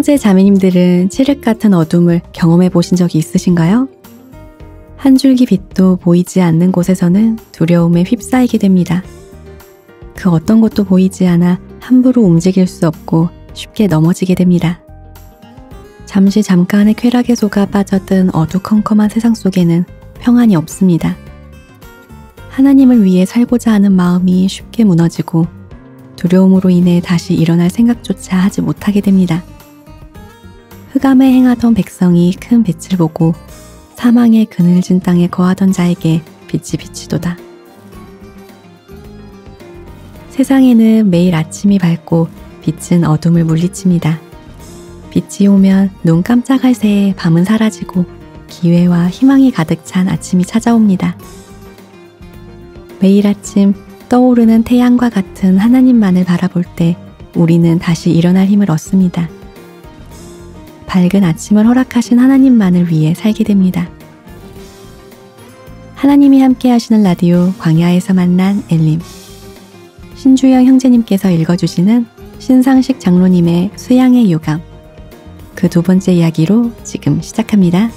형제 자매님들은 칠흑 같은 어둠을 경험해 보신 적이 있으신가요? 한 줄기 빛도 보이지 않는 곳에서는 두려움에 휩싸이게 됩니다. 그 어떤 것도 보이지 않아 함부로 움직일 수 없고 쉽게 넘어지게 됩니다. 잠깐의 쾌락에 속아 빠져든 어두컴컴한 세상 속에는 평안이 없습니다. 하나님을 위해 살고자 하는 마음이 쉽게 무너지고 두려움으로 인해 다시 일어날 생각조차 하지 못하게 됩니다. 흑암에 행하던 백성이 큰 빛을 보고 사망의 그늘진 땅에 거하던 자에게 빛이 비치도다. 세상에는 매일 아침이 밝고 빛은 어둠을 물리칩니다. 빛이 오면 눈 깜짝할 새에 밤은 사라지고 기회와 희망이 가득 찬 아침이 찾아옵니다. 매일 아침 떠오르는 태양과 같은 하나님만을 바라볼 때 우리는 다시 일어날 힘을 얻습니다. 밝은 아침을 허락하신 하나님만을 위해 살게 됩니다. 하나님이 함께 하시는 라디오 광야에서 만난 엘림. 신주영 형제님께서 읽어주시는 신상식 장로님의 수양의 유감. 그 두 번째 이야기로 지금 시작합니다.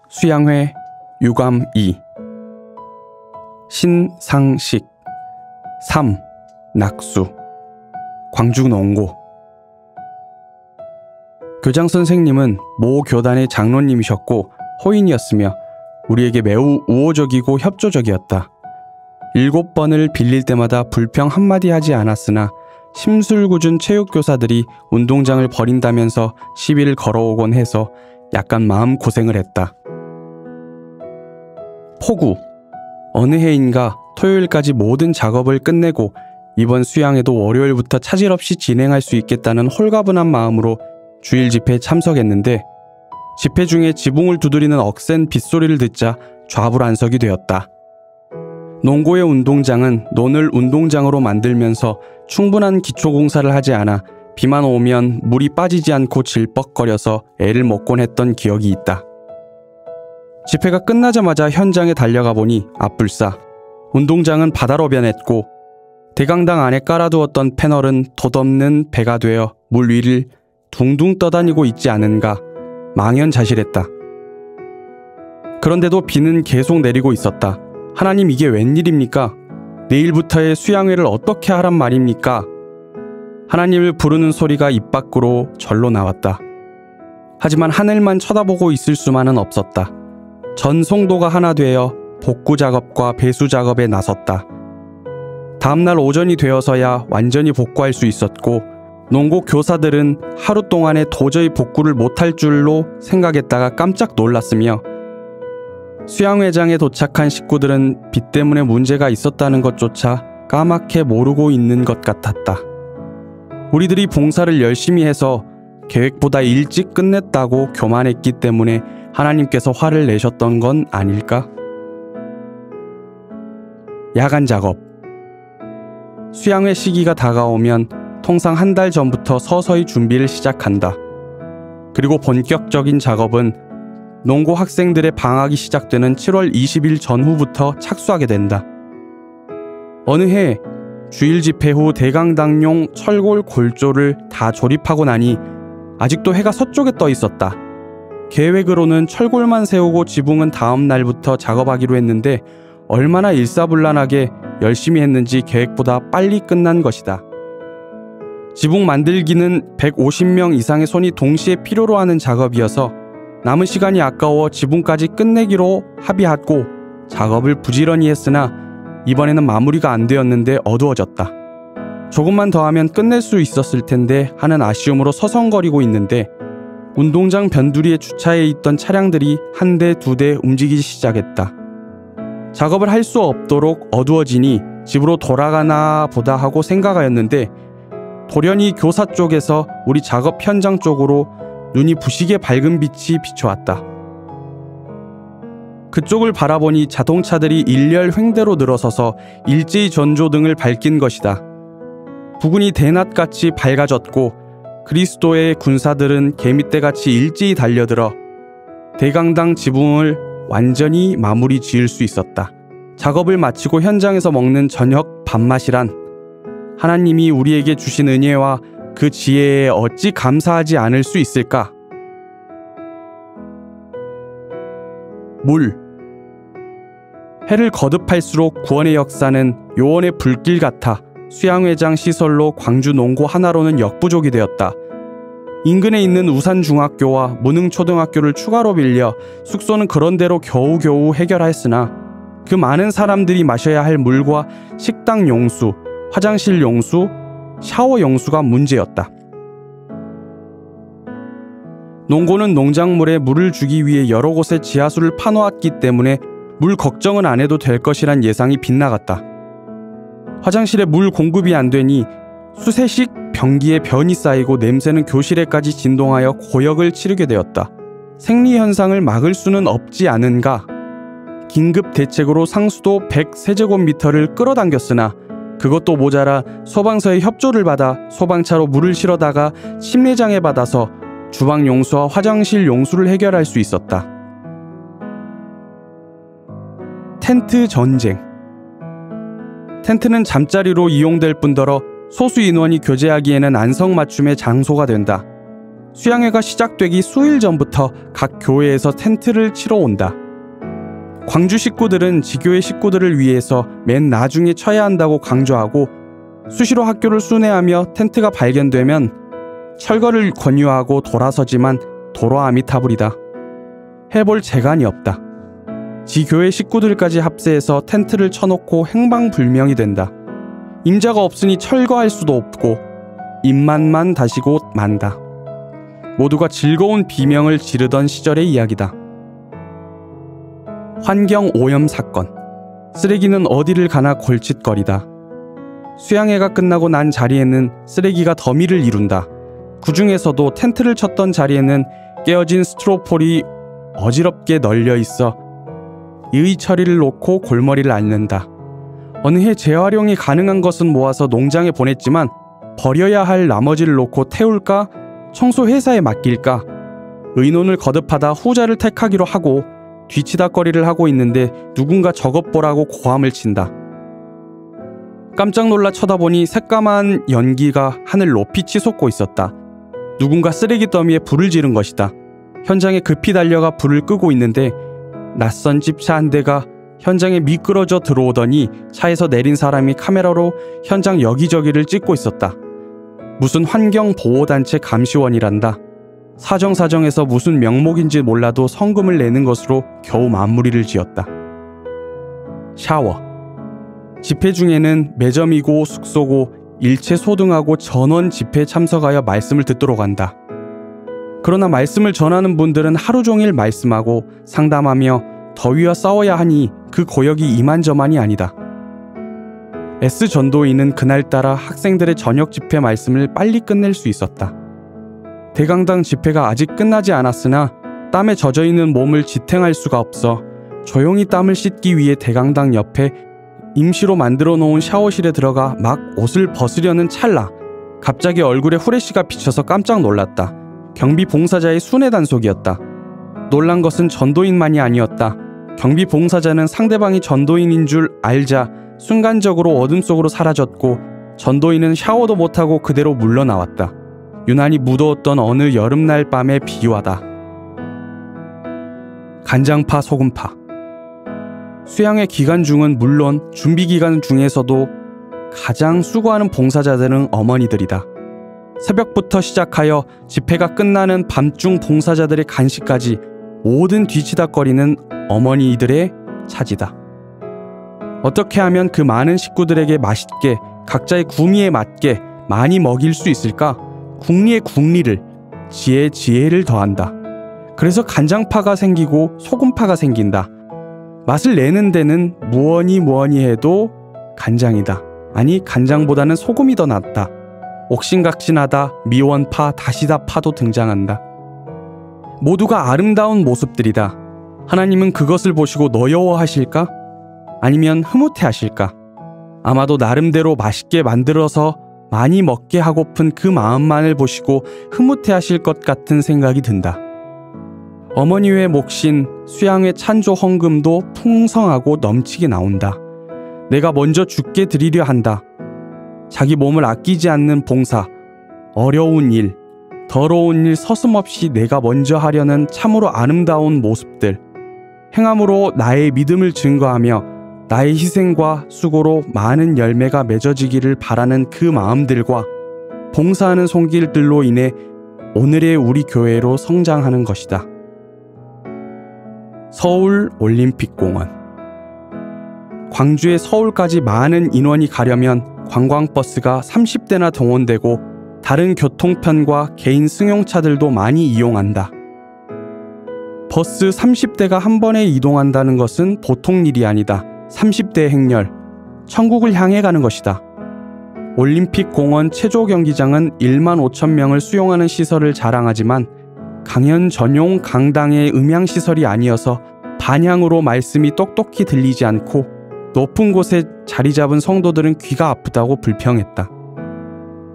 수양회 유감 2 신상식 3 낙수 광주 농고. 교장 선생님은 모 교단의 장로님이셨고 호인이었으며 우리에게 매우 우호적이고 협조적이었다. 7번을 빌릴 때마다 불평 한마디 하지 않았으나 심술궂은 체육교사들이 운동장을 버린다면서 시비를 걸어오곤 해서 약간 마음고생을 했다. 포구. 어느 해인가 토요일까지 모든 작업을 끝내고 이번 수양에도 월요일부터 차질 없이 진행할 수 있겠다는 홀가분한 마음으로 주일 집회에 참석했는데 집회 중에 지붕을 두드리는 억센 빗소리를 듣자 좌불안석이 되었다. 농고의 운동장은 논을 운동장으로 만들면서 충분한 기초공사를 하지 않아 비만 오면 물이 빠지지 않고 질퍽거려서 애를 먹곤 했던 기억이 있다. 집회가 끝나자마자 현장에 달려가 보니 앞불싸 운동장은 바다로 변했고 대강당 안에 깔아두었던 패널은 돛없는 배가 되어 물 위를 둥둥 떠다니고 있지 않은가 망연자실했다. 그런데도 비는 계속 내리고 있었다. 하나님, 이게 웬일입니까? 내일부터의 수양회를 어떻게 하란 말입니까? 하나님을 부르는 소리가 입 밖으로 절로 나왔다. 하지만 하늘만 쳐다보고 있을 수만은 없었다. 전 성도가 하나 되어 복구 작업과 배수 작업에 나섰다. 다음날 오전이 되어서야 완전히 복구할 수 있었고 농고 교사들은 하루 동안에 도저히 복구를 못할 줄로 생각했다가 깜짝 놀랐으며 수양회장에 도착한 식구들은 비 때문에 문제가 있었다는 것조차 까맣게 모르고 있는 것 같았다. 우리들이 봉사를 열심히 해서 계획보다 일찍 끝냈다고 교만했기 때문에 하나님께서 화를 내셨던 건 아닐까? 야간 작업. 수양회 시기가 다가오면 통상 한 달 전부터 서서히 준비를 시작한다. 그리고 본격적인 작업은 농고 학생들의 방학이 시작되는 7월 20일 전후부터 착수하게 된다. 어느 해 주일 집회 후 대강당용 철골 골조를 다 조립하고 나니 아직도 해가 서쪽에 떠 있었다. 계획으로는 철골만 세우고 지붕은 다음 날부터 작업하기로 했는데 얼마나 일사불란하게 열심히 했는지 계획보다 빨리 끝난 것이다. 지붕 만들기는 150명 이상의 손이 동시에 필요로 하는 작업이어서 남은 시간이 아까워 지붕까지 끝내기로 합의하고 작업을 부지런히 했으나 이번에는 마무리가 안 되었는데 어두워졌다. 조금만 더 하면 끝낼 수 있었을 텐데 하는 아쉬움으로 서성거리고 있는데 운동장 변두리에 주차해 있던 차량들이 한 대, 두 대 움직이기 시작했다. 작업을 할 수 없도록 어두워지니 집으로 돌아가나 보다 하고 생각하였는데 돌연히 교사 쪽에서 우리 작업 현장 쪽으로 눈이 부시게 밝은 빛이 비춰왔다. 그쪽을 바라보니 자동차들이 일렬 횡대로 늘어서서 일제히 전조등을 밝힌 것이다. 부근이 대낮같이 밝아졌고 그리스도의 군사들은 개미떼같이 일제히 달려들어 대강당 지붕을 완전히 마무리 지을 수 있었다. 작업을 마치고 현장에서 먹는 저녁 밥맛이란 하나님이 우리에게 주신 은혜와 그 지혜에 어찌 감사하지 않을 수 있을까? 물. 해를 거듭할수록 구원의 역사는 요원의 불길 같아 수양회장 시설로 광주 농고 하나로는 역부족이 되었다. 인근에 있는 우산중학교와 무능초등학교를 추가로 빌려 숙소는 그런대로 겨우겨우 해결하였으나 그 많은 사람들이 마셔야 할 물과 식당 용수, 화장실 용수, 샤워 용수가 문제였다. 농고는 농작물에 물을 주기 위해 여러 곳에 지하수를 파놓았기 때문에 물 걱정은 안 해도 될 것이란 예상이 빗나갔다. 화장실에 물 공급이 안 되니 수세식 변기에 변이 쌓이고 냄새는 교실에까지 진동하여 고역을 치르게 되었다. 생리 현상을 막을 수는 없지 않은가? 긴급 대책으로 상수도 100세제곱미터를 끌어당겼으나 그것도 모자라 소방서의 협조를 받아 소방차로 물을 실어다가 침례장에 받아서 주방 용수와 화장실 용수를 해결할 수 있었다. 텐트 전쟁. 텐트는 잠자리로 이용될 뿐더러 소수 인원이 교제하기에는 안성맞춤의 장소가 된다. 수양회가 시작되기 수일 전부터 각 교회에서 텐트를 치러 온다. 광주 식구들은 지교회 식구들을 위해서 맨 나중에 쳐야 한다고 강조하고 수시로 학교를 순회하며 텐트가 발견되면 철거를 권유하고 돌아서지만 도로 아미타불이다. 해볼 재간이 없다. 지교회 식구들까지 합세해서 텐트를 쳐놓고 행방불명이 된다. 임자가 없으니 철거할 수도 없고 입맛만 다시고 만다. 모두가 즐거운 비명을 지르던 시절의 이야기다. 환경 오염 사건. 쓰레기는 어디를 가나 골칫거리다. 수양회가 끝나고 난 자리에는 쓰레기가 더미를 이룬다. 그 중에서도 텐트를 쳤던 자리에는 깨어진 스트로폴이 어지럽게 널려 있어 의 처리를 놓고 골머리를 앓는다. 어느 해 재활용이 가능한 것은 모아서 농장에 보냈지만 버려야 할 나머지를 놓고 태울까 청소회사에 맡길까 의논을 거듭하다 후자를 택하기로 하고 뒤치다거리를 하고 있는데 누군가 저것보라고 고함을 친다. 깜짝 놀라 쳐다보니 새까만 연기가 하늘 높이 치솟고 있었다. 누군가 쓰레기 더미에 불을 지른 것이다. 현장에 급히 달려가 불을 끄고 있는데 낯선 집차 한 대가 현장에 미끄러져 들어오더니 차에서 내린 사람이 카메라로 현장 여기저기를 찍고 있었다. 무슨 환경보호단체 감시원이란다. 사정사정해서 무슨 명목인지 몰라도 성금을 내는 것으로 겨우 마무리를 지었다. 샤워. 집회 중에는 매점이고 숙소고 일체 소등하고 전원 집회에 참석하여 말씀을 듣도록 한다. 그러나 말씀을 전하는 분들은 하루 종일 말씀하고 상담하며 더위와 싸워야 하니 그 고역이 이만저만이 아니다. S전도인은 그날따라 학생들의 저녁 집회 말씀을 빨리 끝낼 수 있었다. 대강당 집회가 아직 끝나지 않았으나 땀에 젖어있는 몸을 지탱할 수가 없어 조용히 땀을 씻기 위해 대강당 옆에 임시로 만들어 놓은 샤워실에 들어가 막 옷을 벗으려는 찰나 갑자기 얼굴에 후레쉬가 비쳐서 깜짝 놀랐다. 경비 봉사자의 순회 단속이었다. 놀란 것은 전도인만이 아니었다. 경비 봉사자는 상대방이 전도인인 줄 알자 순간적으로 어둠 속으로 사라졌고 전도인은 샤워도 못하고 그대로 물러나왔다. 유난히 무더웠던 어느 여름날 밤의 비와다. 간장파 소금파. 수양회 기간 중은 물론 준비 기간 중에서도 가장 수고하는 봉사자들은 어머니들이다. 새벽부터 시작하여 집회가 끝나는 밤중 봉사자들의 간식까지 모든 뒤치다거리는 어머니들의 차지다. 어떻게 하면 그 많은 식구들에게 맛있게 각자의 구미에 맞게 많이 먹일 수 있을까? 국리의 국리를, 지혜의 지혜를 더한다. 그래서 간장파가 생기고 소금파가 생긴다. 맛을 내는 데는 무언이 해도 간장이다. 아니 간장보다는 소금이 더 낫다. 옥신각신하다 미원파 다시다파도 등장한다. 모두가 아름다운 모습들이다. 하나님은 그것을 보시고 너여워하실까? 아니면 흐뭇해하실까? 아마도 나름대로 맛있게 만들어서 많이 먹게 하고픈 그 마음만을 보시고 흐뭇해하실 것 같은 생각이 든다. 어머니의 몫인 수양회 찬조 헌금도 풍성하고 넘치게 나온다. 내가 먼저 주께 드리려 한다. 자기 몸을 아끼지 않는 봉사, 어려운 일, 더러운 일 서슴없이 내가 먼저 하려는 참으로 아름다운 모습들, 행함으로 나의 믿음을 증거하며 나의 희생과 수고로 많은 열매가 맺어지기를 바라는 그 마음들과 봉사하는 손길들로 인해 오늘의 우리 교회로 성장하는 것이다. 서울 올림픽공원. 광주에 서울까지 많은 인원이 가려면 관광버스가 30대나 동원되고 다른 교통편과 개인 승용차들도 많이 이용한다. 버스 30대가 한 번에 이동한다는 것은 보통 일이 아니다. 30대 행렬, 천국을 향해 가는 것이다. 올림픽공원 체조 경기장은 1만 5천 명을 수용하는 시설을 자랑하지만 강연 전용 강당의 음향시설이 아니어서 반향으로 말씀이 똑똑히 들리지 않고 높은 곳에 자리 잡은 성도들은 귀가 아프다고 불평했다.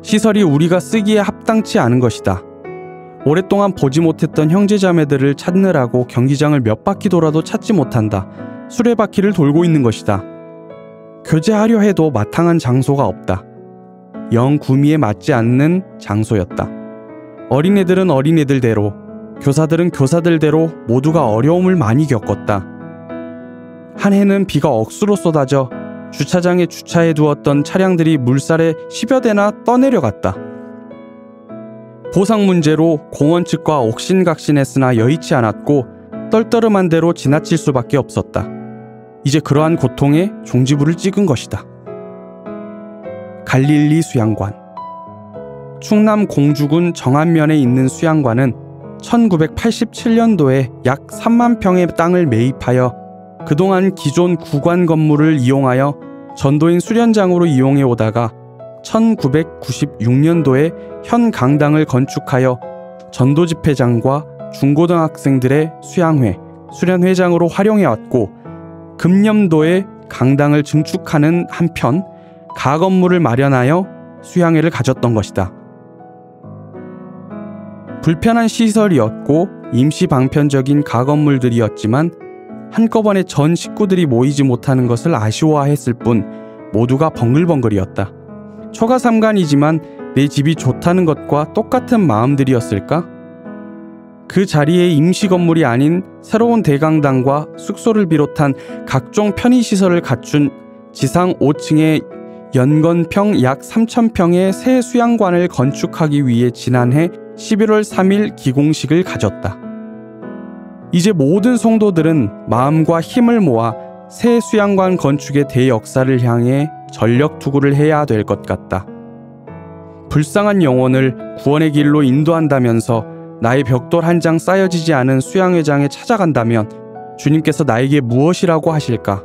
시설이 우리가 쓰기에 합당치 않은 것이다. 오랫동안 보지 못했던 형제자매들을 찾느라고 경기장을 몇 바퀴 돌아도 찾지 못한다. 수레바퀴를 돌고 있는 것이다. 교제하려 해도 마땅한 장소가 없다. 영 구미에 맞지 않는 장소였다. 어린애들은 어린애들대로, 교사들은 교사들대로 모두가 어려움을 많이 겪었다. 한 해는 비가 억수로 쏟아져 주차장에 주차해 두었던 차량들이 물살에 10여 대나 떠내려갔다. 보상 문제로 공원 측과 옥신각신했으나 여의치 않았고 떨떠름한 대로 지나칠 수밖에 없었다. 이제 그러한 고통에 종지부를 찍은 것이다. 갈릴리 수양관. 충남 공주군 정안면에 있는 수양관은 1987년도에 약 3만 평의 땅을 매입하여 그동안 기존 구관 건물을 이용하여 전도인 수련장으로 이용해 오다가 1996년도에 현 강당을 건축하여 전도집회장과 중고등학생들의 수양회, 수련회장으로 활용해왔고 금년도에 강당을 증축하는 한편 가건물을 마련하여 수양회를 가졌던 것이다. 불편한 시설이었고 임시 방편적인 가건물들이었지만 한꺼번에 전 식구들이 모이지 못하는 것을 아쉬워했을 뿐 모두가 벙글벙글이었다. 초가삼간이지만 내 집이 좋다는 것과 똑같은 마음들이었을까? 그 자리에 임시 건물이 아닌 새로운 대강당과 숙소를 비롯한 각종 편의시설을 갖춘 지상 5층의 연건평 약 3,000평의 새 수양관을 건축하기 위해 지난해 11월 3일 기공식을 가졌다. 이제 모든 성도들은 마음과 힘을 모아 새 수양관 건축의 대역사를 향해 전력 투구를 해야 될 것 같다. 불쌍한 영혼을 구원의 길로 인도한다면서 나의 벽돌 한 장 쌓여지지 않은 수양회장에 찾아간다면 주님께서 나에게 무엇이라고 하실까?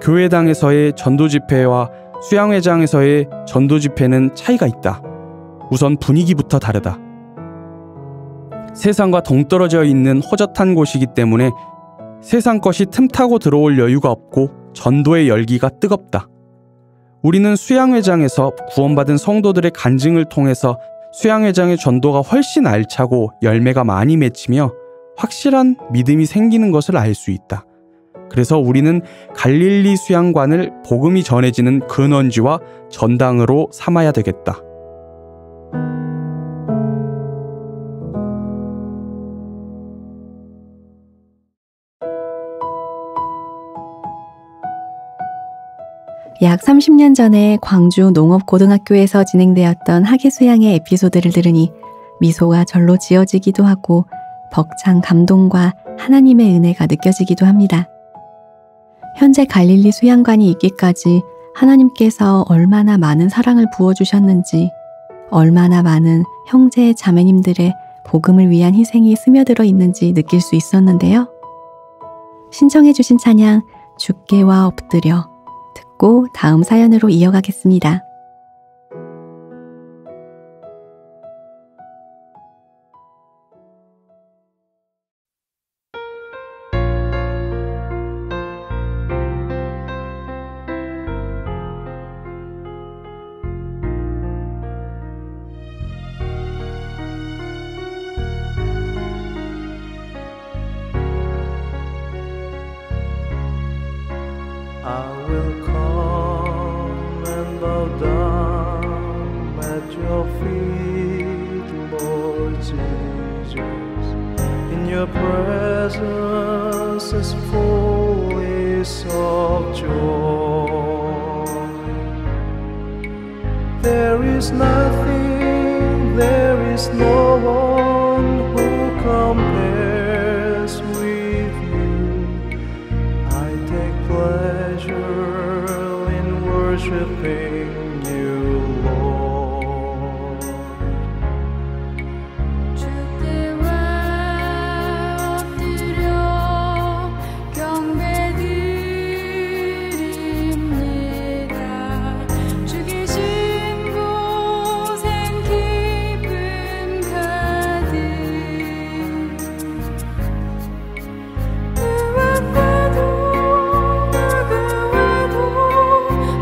교회당에서의 전도집회와 수양회장에서의 전도집회는 차이가 있다. 우선 분위기부터 다르다. 세상과 동떨어져 있는 허젓한 곳이기 때문에 세상 것이 틈타고 들어올 여유가 없고 전도의 열기가 뜨겁다. 우리는 수양회장에서 구원받은 성도들의 간증을 통해서 수양회장의 전도가 훨씬 알차고 열매가 많이 맺히며 확실한 믿음이 생기는 것을 알 수 있다. 그래서 우리는 갈릴리 수양관을 복음이 전해지는 근원지와 전당으로 삼아야 되겠다. 약 30년 전에 광주 농업고등학교에서 진행되었던 학예수양의 에피소드를 들으니 미소가 절로 지어지기도 하고 벅찬 감동과 하나님의 은혜가 느껴지기도 합니다. 현재 갈릴리 수양관이 있기까지 하나님께서 얼마나 많은 사랑을 부어주셨는지, 얼마나 많은 형제 자매님들의 복음을 위한 희생이 스며들어 있는지 느낄 수 있었는데요. 신청해 주신 찬양 주께와 엎드려 듣고 다음 사연으로 이어가겠습니다. your presence is fullness of joy. There is nothing, there is no one who compares with you. I take pleasure in worshiping you, Lord. 주께 엎드려 경배드립니다. 주 계신 곳엔 기쁨 가득. 누구와도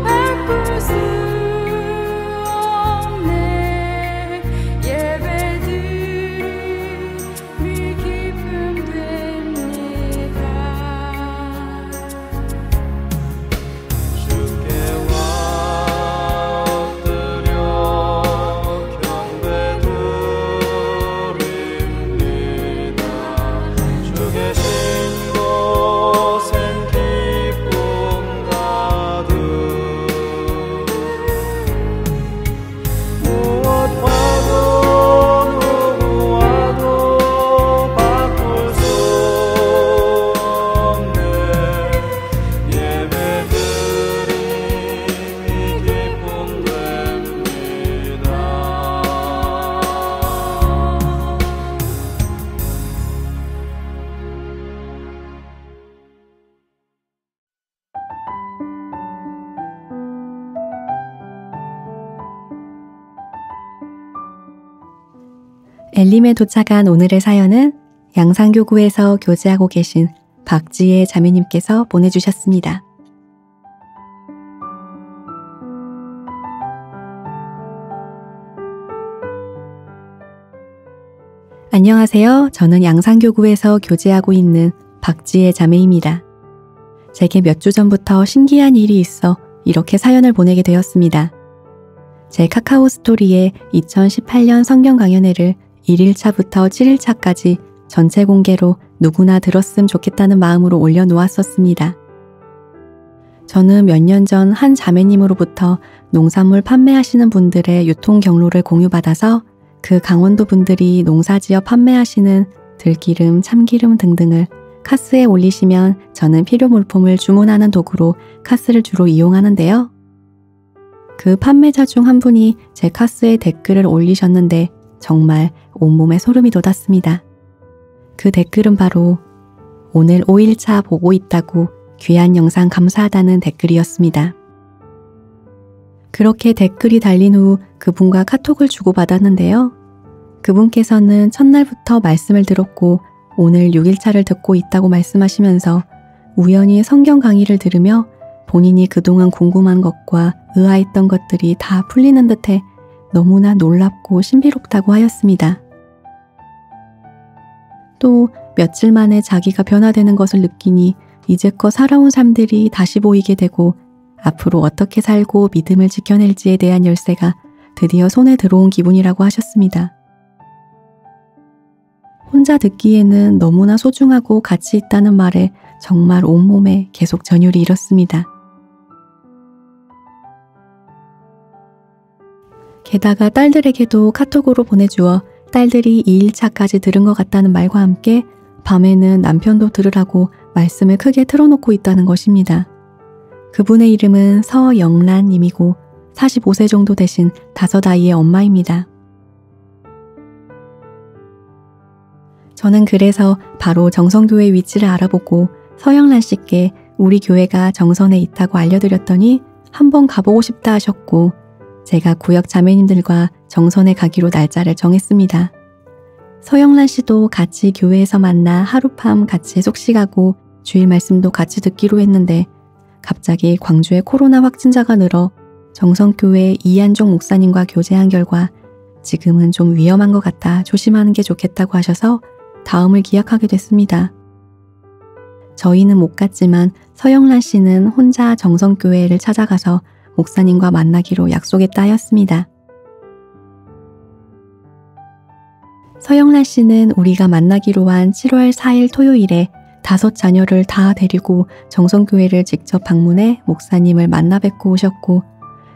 바꿀 수 없네. 예배드림이 기쁨 됩니다. 주께 엎드려 경배드립니다. 주 계신 곳엔 기쁨 가득. 무엇과도 누구와도 바꿀 수 없네. 예배드림이 기쁨 됩니다. 엘림에 도착한 오늘의 사연은 양산교구에서 교제하고 계신 박지혜 자매님께서 보내주셨습니다. 안녕하세요. 저는 양산교구에서 교제하고 있는 박지혜 자매입니다. 제게 몇 주 전부터 신기한 일이 있어 이렇게 사연을 보내게 되었습니다. 제 카카오 스토리에 2018년 성경 강연회를 1일차부터 7일차까지 전체 공개로 누구나 들었으면 좋겠다는 마음으로 올려놓았었습니다. 저는 몇 년 전 한 자매님으로부터 농산물 판매하시는 분들의 유통 경로를 공유받아서 그 강원도 분들이 농사지어 판매하시는 들기름, 참기름 등등을 카스에 올리시면 저는 필요 물품을 주문하는 도구로 카스를 주로 이용하는데요. 그 판매자 중 한 분이 제 카스에 댓글을 올리셨는데 정말 온몸에 소름이 돋았습니다. 그 댓글은 바로 오늘 5일차 보고 있다고 귀한 영상 감사하다는 댓글이었습니다. 그렇게 댓글이 달린 후 그분과 카톡을 주고받았는데요. 그분께서는 첫날부터 말씀을 들었고 오늘 6일차를 듣고 있다고 말씀하시면서 우연히 성경 강의를 들으며 본인이 그동안 궁금한 것과 의아했던 것들이 다 풀리는 듯해 너무나 놀랍고 신비롭다고 하였습니다. 또 며칠 만에 자기가 변화되는 것을 느끼니 이제껏 살아온 삶들이 다시 보이게 되고 앞으로 어떻게 살고 믿음을 지켜낼지에 대한 열쇠가 드디어 손에 들어온 기분이라고 하셨습니다. 혼자 듣기에는 너무나 소중하고 가치 있다는 말에 정말 온몸에 계속 전율이 일었습니다. 게다가 딸들에게도 카톡으로 보내주어 딸들이 2일차까지 들은 것 같다는 말과 함께 밤에는 남편도 들으라고 말씀을 크게 틀어놓고 있다는 것입니다. 그분의 이름은 서영란 님이고 45세 정도 되신 5아이의 엄마입니다. 저는 그래서 바로 정선교회 위치를 알아보고 서영란 씨께 우리 교회가 정선에 있다고 알려드렸더니 한번 가보고 싶다 하셨고 제가 구역 자매님들과 정선에 가기로 날짜를 정했습니다. 서영란 씨도 같이 교회에서 만나 하룻밤 같이 속식하고 주일 말씀도 같이 듣기로 했는데 갑자기 광주에 코로나 확진자가 늘어 정선교회 이한종 목사님과 교제한 결과 지금은 좀 위험한 것 같아 조심하는 게 좋겠다고 하셔서 다음을 기약하게 됐습니다. 저희는 못 갔지만 서영란 씨는 혼자 정선교회를 찾아가서 목사님과 만나기로 약속했다 하였습니다. 서영란 씨는 우리가 만나기로 한 7월 4일 토요일에 5 자녀를 다 데리고 정성교회를 직접 방문해 목사님을 만나 뵙고 오셨고,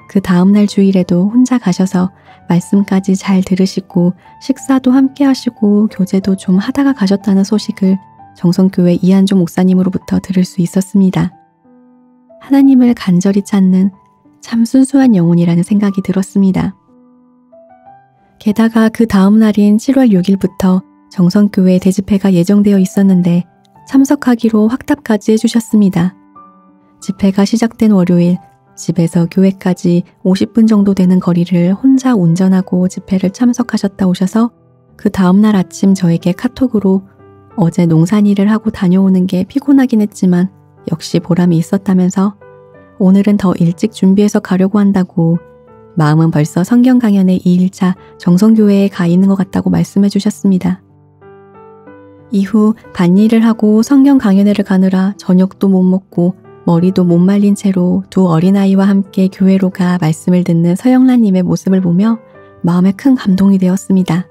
그 다음날 주일에도 혼자 가셔서 말씀까지 잘 들으시고 식사도 함께 하시고 교제도 좀 하다가 가셨다는 소식을 정성교회 이한종 목사님으로부터 들을 수 있었습니다. 하나님을 간절히 찾는 참 순수한 영혼이라는 생각이 들었습니다. 게다가 그 다음 날인 7월 6일부터 정성교회 대집회가 예정되어 있었는데 참석하기로 확답까지 해주셨습니다. 집회가 시작된 월요일, 집에서 교회까지 50분 정도 되는 거리를 혼자 운전하고 집회를 참석하셨다 오셔서 그 다음날 아침 저에게 카톡으로 어제 농산일을 하고 다녀오는 게 피곤하긴 했지만 역시 보람이 있었다면서 오늘은 더 일찍 준비해서 가려고 한다고, 마음은 벌써 성경 강연의 2일차 정성교회에 가 있는 것 같다고 말씀해 주셨습니다. 이후 밭일을 하고 성경 강연회를 가느라 저녁도 못 먹고 머리도 못 말린 채로 2 어린아이와 함께 교회로 가 말씀을 듣는 서영란님의 모습을 보며 마음에 큰 감동이 되었습니다.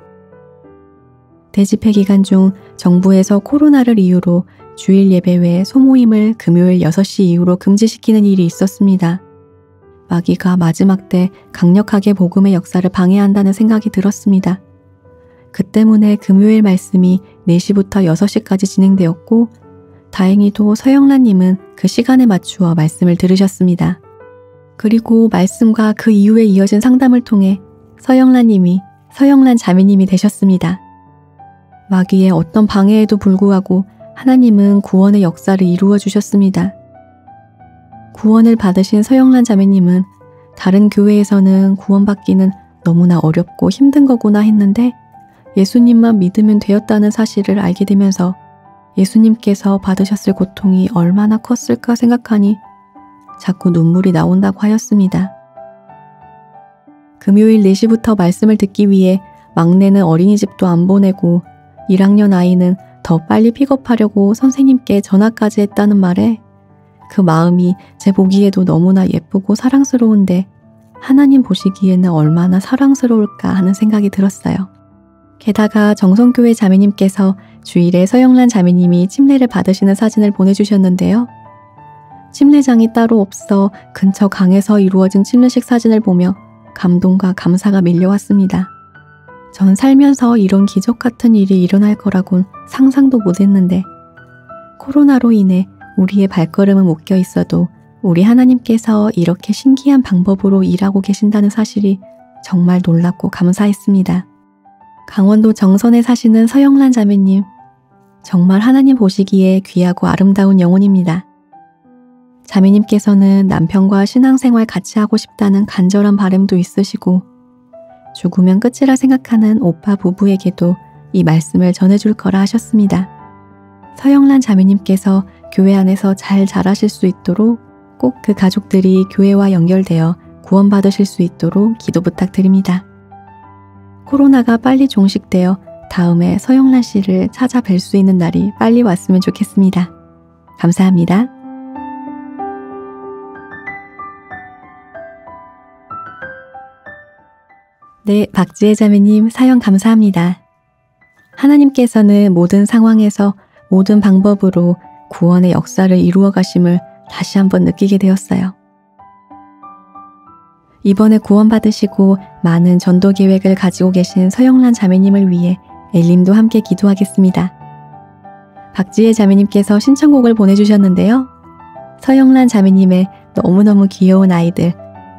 대집회 기간 중 정부에서 코로나를 이유로 주일 예배 외 소모임을 금요일 6시 이후로 금지시키는 일이 있었습니다. 마귀가 마지막 때 강력하게 복음의 역사를 방해한다는 생각이 들었습니다. 그 때문에 금요일 말씀이 4시부터 6시까지 진행되었고, 다행히도 서영란님은 그 시간에 맞추어 말씀을 들으셨습니다. 그리고 말씀과 그 이후에 이어진 상담을 통해 서영란님이 서영란 자매님이 되셨습니다. 마귀의 어떤 방해에도 불구하고 하나님은 구원의 역사를 이루어 주셨습니다. 구원을 받으신 서영란 자매님은 다른 교회에서는 구원받기는 너무나 어렵고 힘든 거구나 했는데 예수님만 믿으면 되었다는 사실을 알게 되면서 예수님께서 받으셨을 고통이 얼마나 컸을까 생각하니 자꾸 눈물이 나온다고 하였습니다. 금요일 4시부터 말씀을 듣기 위해 막내는 어린이집도 안 보내고 1학년 아이는 더 빨리 픽업하려고 선생님께 전화까지 했다는 말에 그 마음이 제 보기에도 너무나 예쁘고 사랑스러운데 하나님 보시기에는 얼마나 사랑스러울까 하는 생각이 들었어요. 게다가 정성교회 자매님께서 주일에 서영란 자매님이 침례를 받으시는 사진을 보내주셨는데요. 침례장이 따로 없어 근처 강에서 이루어진 침례식 사진을 보며 감동과 감사가 밀려왔습니다. 전 살면서 이런 기적 같은 일이 일어날 거라곤 상상도 못했는데 코로나로 인해 우리의 발걸음은 묶여 있어도 우리 하나님께서 이렇게 신기한 방법으로 일하고 계신다는 사실이 정말 놀랍고 감사했습니다. 강원도 정선에 사시는 서영란 자매님, 정말 하나님 보시기에 귀하고 아름다운 영혼입니다. 자매님께서는 남편과 신앙생활 같이 하고 싶다는 간절한 바람도 있으시고 죽으면 끝이라 생각하는 오빠 부부에게도 이 말씀을 전해줄 거라 하셨습니다. 서영란 자매님께서 교회 안에서 잘 자라실 수 있도록 꼭 그 가족들이 교회와 연결되어 구원받으실 수 있도록 기도 부탁드립니다. 코로나가 빨리 종식되어 다음에 서영란 씨를 찾아뵐 수 있는 날이 빨리 왔으면 좋겠습니다. 감사합니다. 네, 박지혜 자매님 사연 감사합니다. 하나님께서는 모든 상황에서 모든 방법으로 구원의 역사를 이루어 가심을 다시 한번 느끼게 되었어요. 이번에 구원받으시고 많은 전도 계획을 가지고 계신 서영란 자매님을 위해 엘림도 함께 기도하겠습니다. 박지혜 자매님께서 신청곡을 보내주셨는데요. 서영란 자매님의 너무너무 귀여운 아이들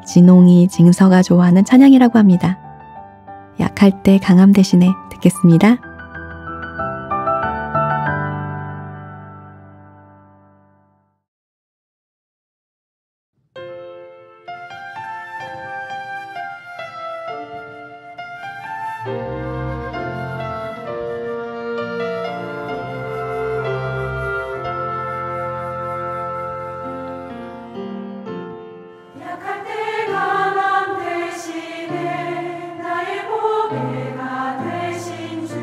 진홍이, 징서가 좋아하는 찬양이라고 합니다. 약할 때 강함 대신에 듣겠습니다. 약할 때 강함 대신에 나의 보배가 되신 주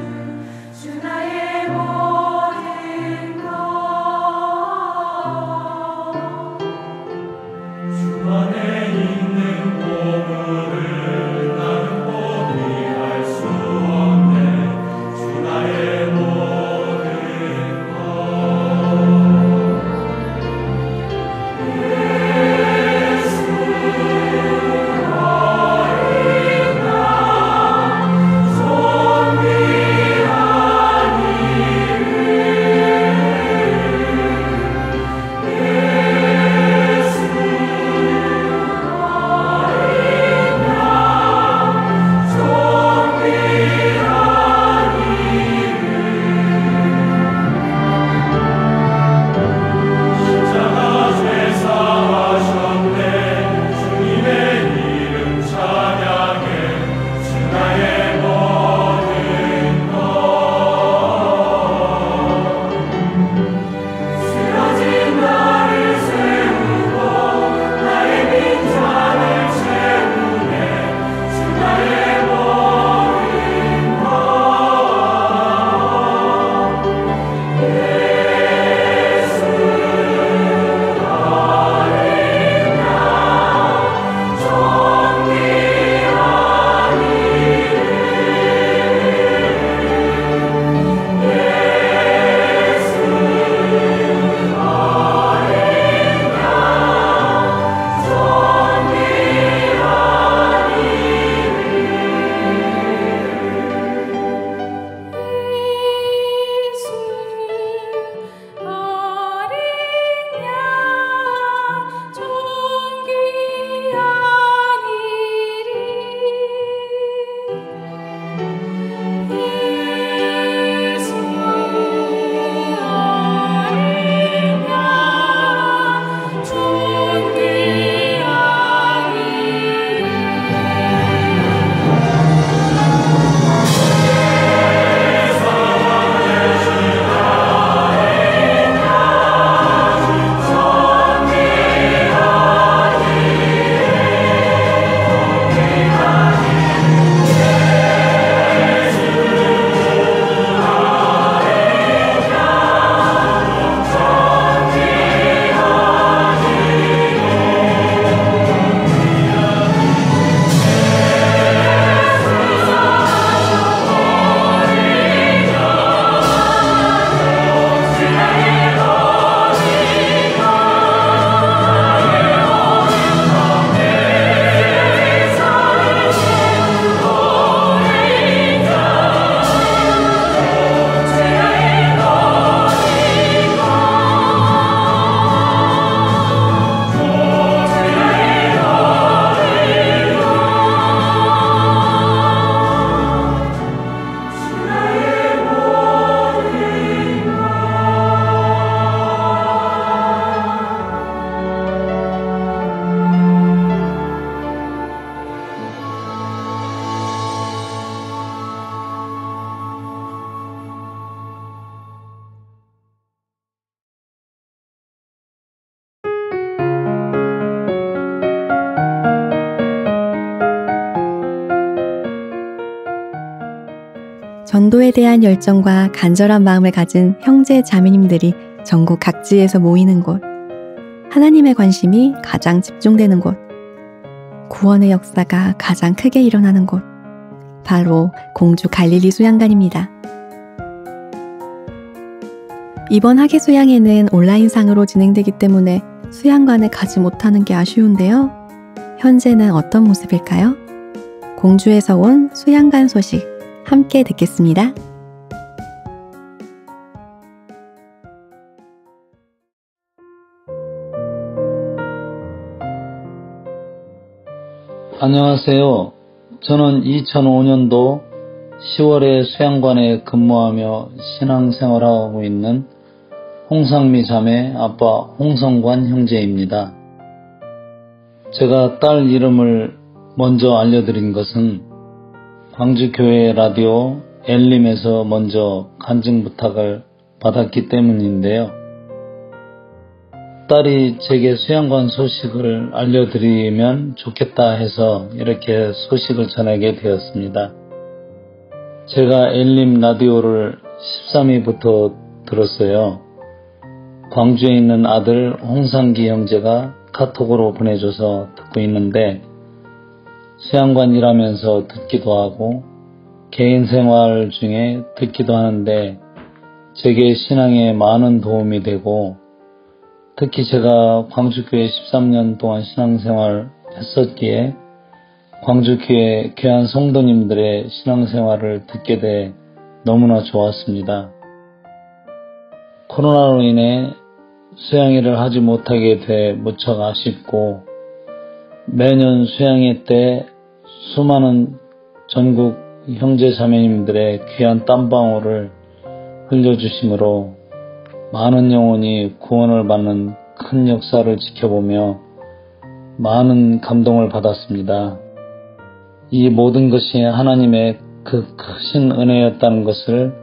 전도에 대한 열정과 간절한 마음을 가진 형제 자매님들이 전국 각지에서 모이는 곳, 하나님의 관심이 가장 집중되는 곳, 구원의 역사가 가장 크게 일어나는 곳, 바로 공주 갈릴리 수양관입니다. 이번 학예 수양회는 온라인상으로 진행되기 때문에 수양관에 가지 못하는 게 아쉬운데요. 현재는 어떤 모습일까요? 공주에서 온 수양관 소식 함께 듣겠습니다. 안녕하세요. 저는 2005년도 10월에 수양관에 근무하며 신앙생활하고 있는 홍상미 자매 아빠 홍성관 형제입니다. 제가 딸 이름을 먼저 알려드린 것은 광주교회 라디오 엘림에서 먼저 간증 부탁을 받았기 때문인데요. 딸이 제게 수양관 소식을 알려드리면 좋겠다 해서 이렇게 소식을 전하게 되었습니다. 제가 엘림 라디오를 13위부터 들었어요. 광주에 있는 아들 홍상기 형제가 카톡으로 보내줘서 듣고 있는데 수양관 일하면서 듣기도 하고 개인 생활 중에 듣기도 하는데 제게 신앙에 많은 도움이 되고 특히 제가 광주교회 13년 동안 신앙생활 했었기에 광주교회 귀한 성도님들의 신앙생활을 듣게 돼 너무나 좋았습니다. 코로나로 인해 수양회를 하지 못하게 돼 무척 아쉽고 매년 수양회 때 수많은 전국 형제 자매님들의 귀한 땀방울을 흘려주심으로 많은 영혼이 구원을 받는 큰 역사를 지켜보며 많은 감동을 받았습니다. 이 모든 것이 하나님의 그 크신 은혜였다는 것을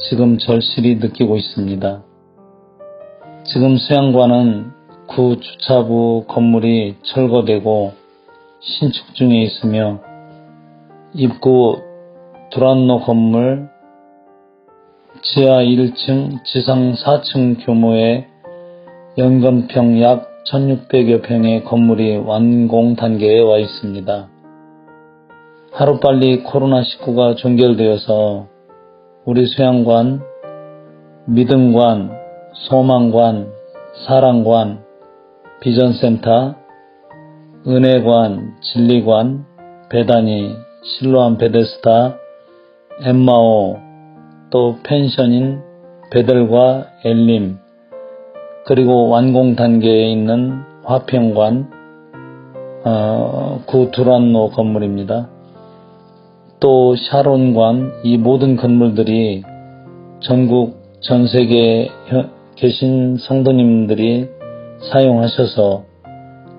지금 절실히 느끼고 있습니다. 지금 수양관은 구 주차부 건물이 철거되고 신축 중에 있으며 입구 두란노 건물 지하 1층, 지상 4층 규모의 연건평 약 1600여 평의 건물이 완공 단계에 와 있습니다. 하루빨리 코로나19가 종결되어서 우리 수양관, 믿음관, 소망관, 사랑관, 비전센터, 은혜관, 진리관, 베다니, 실로암 베데스다, 엠마오, 또 펜션인 베델과 엘림, 그리고 완공 단계에 있는 화평관, 구 두란노 건물입니다. 또 샤론관, 이 모든 건물들이 전국 전 세계에 계신 성도님들이 사용하셔서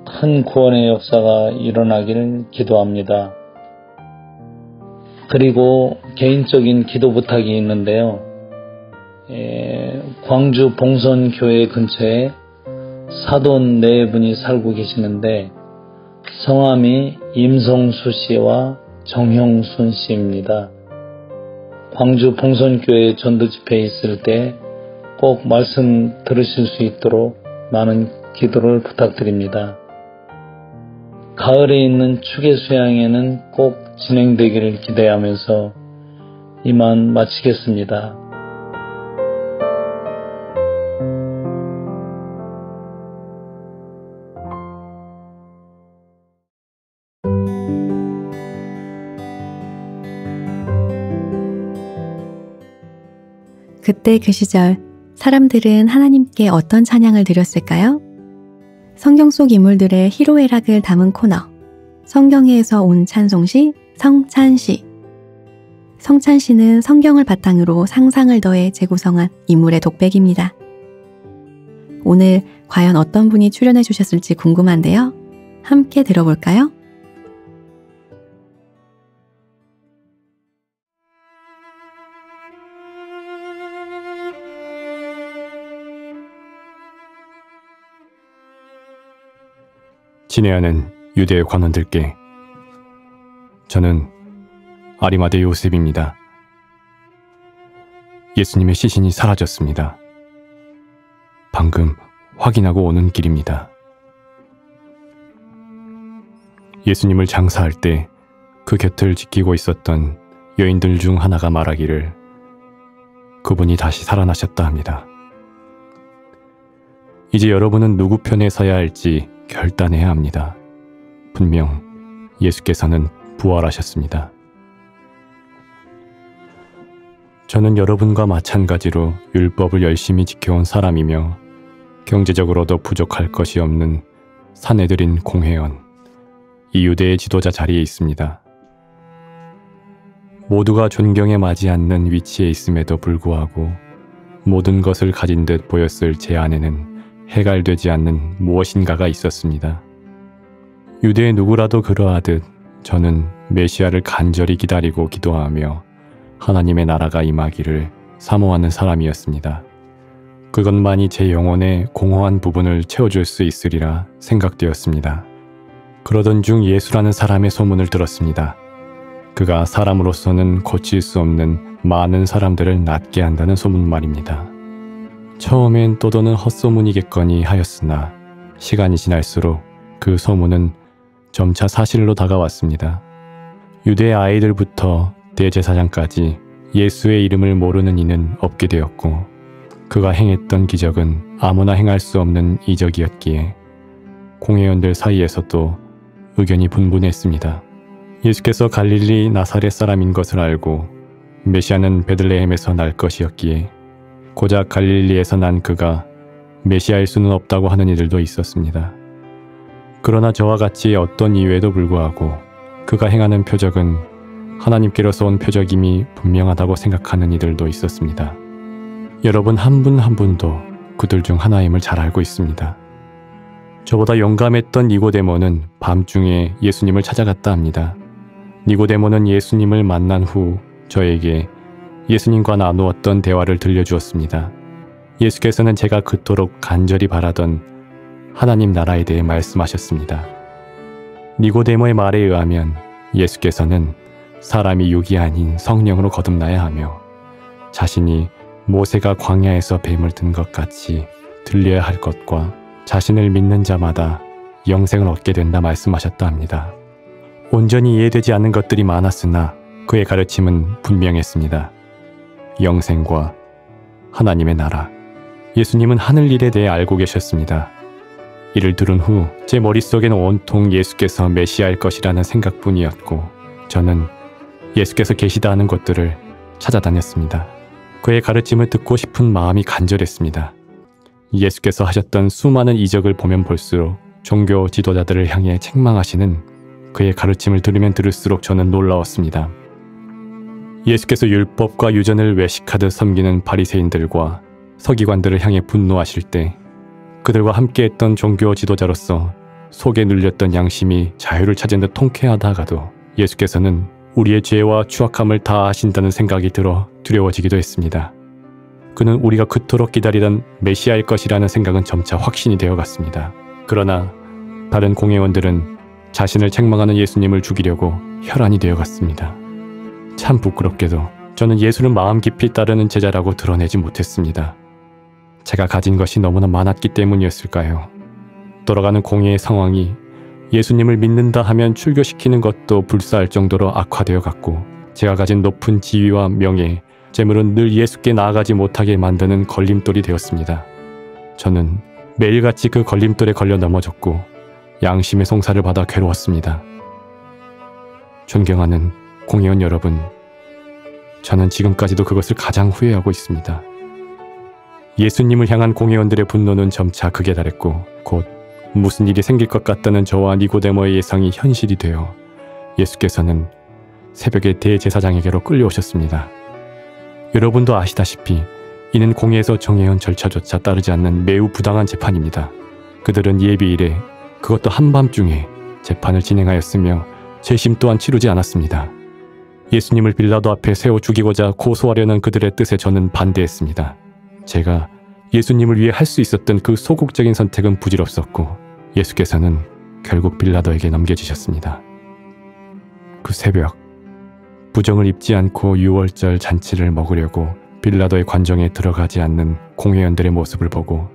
큰 구원의 역사가 일어나길 기도합니다. 그리고 개인적인 기도 부탁이 있는데요. 광주 봉선교회 근처에 사돈 네 분이 살고 계시는데 성함이 임성수 씨와 정형순 씨입니다. 광주 봉선교회 전도집회에 있을 때 꼭 말씀 들으실 수 있도록 많은 기도를 부탁드립니다. 가을에 있는 축의 수양회는 꼭 진행되기를 기대하면서 이만 마치겠습니다. 그때 그 시절 사람들은 하나님께 어떤 찬양을 드렸을까요? 성경 속 인물들의 희로애락을 담은 코너, 성경에서 온 찬송시, 성찬시. 성찬시는 성경을 바탕으로 상상을 더해 재구성한 인물의 독백입니다. 오늘 과연 어떤 분이 출연해 주셨을지 궁금한데요. 함께 들어볼까요? 친애하는 유대 관원들께 저는 아리마대 요셉입니다. 예수님의 시신이 사라졌습니다. 방금 확인하고 오는 길입니다. 예수님을 장사할 때 그 곁을 지키고 있었던 여인들 중 하나가 말하기를 그분이 다시 살아나셨다 합니다. 이제 여러분은 누구 편에 서야 할지 결단해야 합니다. 분명 예수께서는 부활하셨습니다. 저는 여러분과 마찬가지로 율법을 열심히 지켜온 사람이며 경제적으로도 부족할 것이 없는 사내들인 공회원, 이 유대의 지도자 자리에 있습니다. 모두가 존경에 맞지 않는 위치에 있음에도 불구하고 모든 것을 가진 듯 보였을 제 안에는 해갈되지 않는 무엇인가가 있었습니다. 유대의 누구라도 그러하듯 저는 메시아를 간절히 기다리고 기도하며 하나님의 나라가 임하기를 사모하는 사람이었습니다. 그것만이 제 영혼의 공허한 부분을 채워줄 수 있으리라 생각되었습니다. 그러던 중 예수라는 사람의 소문을 들었습니다. 그가 사람으로서는 고칠 수 없는 많은 사람들을 낫게 한다는 소문 말입니다. 처음엔 떠도는 헛소문이겠거니 하였으나 시간이 지날수록 그 소문은 점차 사실로 다가왔습니다. 유대 아이들부터 대제사장까지 예수의 이름을 모르는 이는 없게 되었고 그가 행했던 기적은 아무나 행할 수 없는 이적이었기에 공회원들 사이에서도 의견이 분분했습니다. 예수께서 갈릴리 나사렛 사람인 것을 알고 메시아는 베들레헴에서 날 것이었기에 고작 갈릴리에서 난 그가 메시아일 수는 없다고 하는 이들도 있었습니다. 그러나 저와 같이 어떤 이유에도 불구하고 그가 행하는 표적은 하나님께로서 온 표적임이 분명하다고 생각하는 이들도 있었습니다. 여러분 한 분 한 분도 그들 중 하나임을 잘 알고 있습니다. 저보다 용감했던 니고데모는 밤중에 예수님을 찾아갔다 합니다. 니고데모는 예수님을 만난 후 저에게 예수님과 나누었던 대화를 들려주었습니다. 예수께서는 제가 그토록 간절히 바라던 하나님 나라에 대해 말씀하셨습니다. 니고데모의 말에 의하면 예수께서는 사람이 육이 아닌 성령으로 거듭나야 하며 자신이 모세가 광야에서 뱀을 든 것 같이 들려야 할 것과 자신을 믿는 자마다 영생을 얻게 된다 말씀하셨다 합니다. 온전히 이해되지 않는 것들이 많았으나 그의 가르침은 분명했습니다. 영생과 하나님의 나라. 예수님은 하늘 일에 대해 알고 계셨습니다. 이를 들은 후 제 머릿속에는 온통 예수께서 메시아일 것이라는 생각뿐이었고 저는 예수께서 계시다 하는 것들을 찾아다녔습니다. 그의 가르침을 듣고 싶은 마음이 간절했습니다. 예수께서 하셨던 수많은 이적을 보면 볼수록 종교 지도자들을 향해 책망하시는 그의 가르침을 들으면 들을수록 저는 놀라웠습니다. 예수께서 율법과 유전을 외식하듯 섬기는 바리새인들과 서기관들을 향해 분노하실 때 그들과 함께했던 종교 지도자로서 속에 눌렸던 양심이 자유를 찾은 듯 통쾌하다가도 예수께서는 우리의 죄와 추악함을 다 아신다는 생각이 들어 두려워지기도 했습니다. 그는 우리가 그토록 기다리던 메시아일 것이라는 생각은 점차 확신이 되어갔습니다. 그러나 다른 공회원들은 자신을 책망하는 예수님을 죽이려고 혈안이 되어갔습니다. 참 부끄럽게도 저는 예수를 마음 깊이 따르는 제자라고 드러내지 못했습니다. 제가 가진 것이 너무나 많았기 때문이었을까요? 돌아가는 공회의 상황이 예수님을 믿는다 하면 출교시키는 것도 불사할 정도로 악화되어 갔고 제가 가진 높은 지위와 명예, 재물은 늘 예수께 나아가지 못하게 만드는 걸림돌이 되었습니다. 저는 매일같이 그 걸림돌에 걸려 넘어졌고 양심의 송사를 받아 괴로웠습니다. 존경하는 공회원 여러분, 저는 지금까지도 그것을 가장 후회하고 있습니다. 예수님을 향한 공회원들의 분노는 점차 극에 달했고 곧 무슨 일이 생길 것 같다는 저와 니고데모의 예상이 현실이 되어 예수께서는 새벽에 대제사장에게로 끌려오셨습니다. 여러분도 아시다시피 이는 공회에서 정해온 절차조차 따르지 않는 매우 부당한 재판입니다. 그들은 예비일에 그것도 한밤중에 재판을 진행하였으며 재심 또한 치르지 않았습니다. 예수님을 빌라도 앞에 세워 죽이고자 고소하려는 그들의 뜻에 저는 반대했습니다. 제가 예수님을 위해 할 수 있었던 그 소극적인 선택은 부질없었고 예수께서는 결국 빌라도에게 넘겨주셨습니다. 그 새벽 부정을 입지 않고 유월절 잔치를 먹으려고 빌라도의 관정에 들어가지 않는 공회원들의 모습을 보고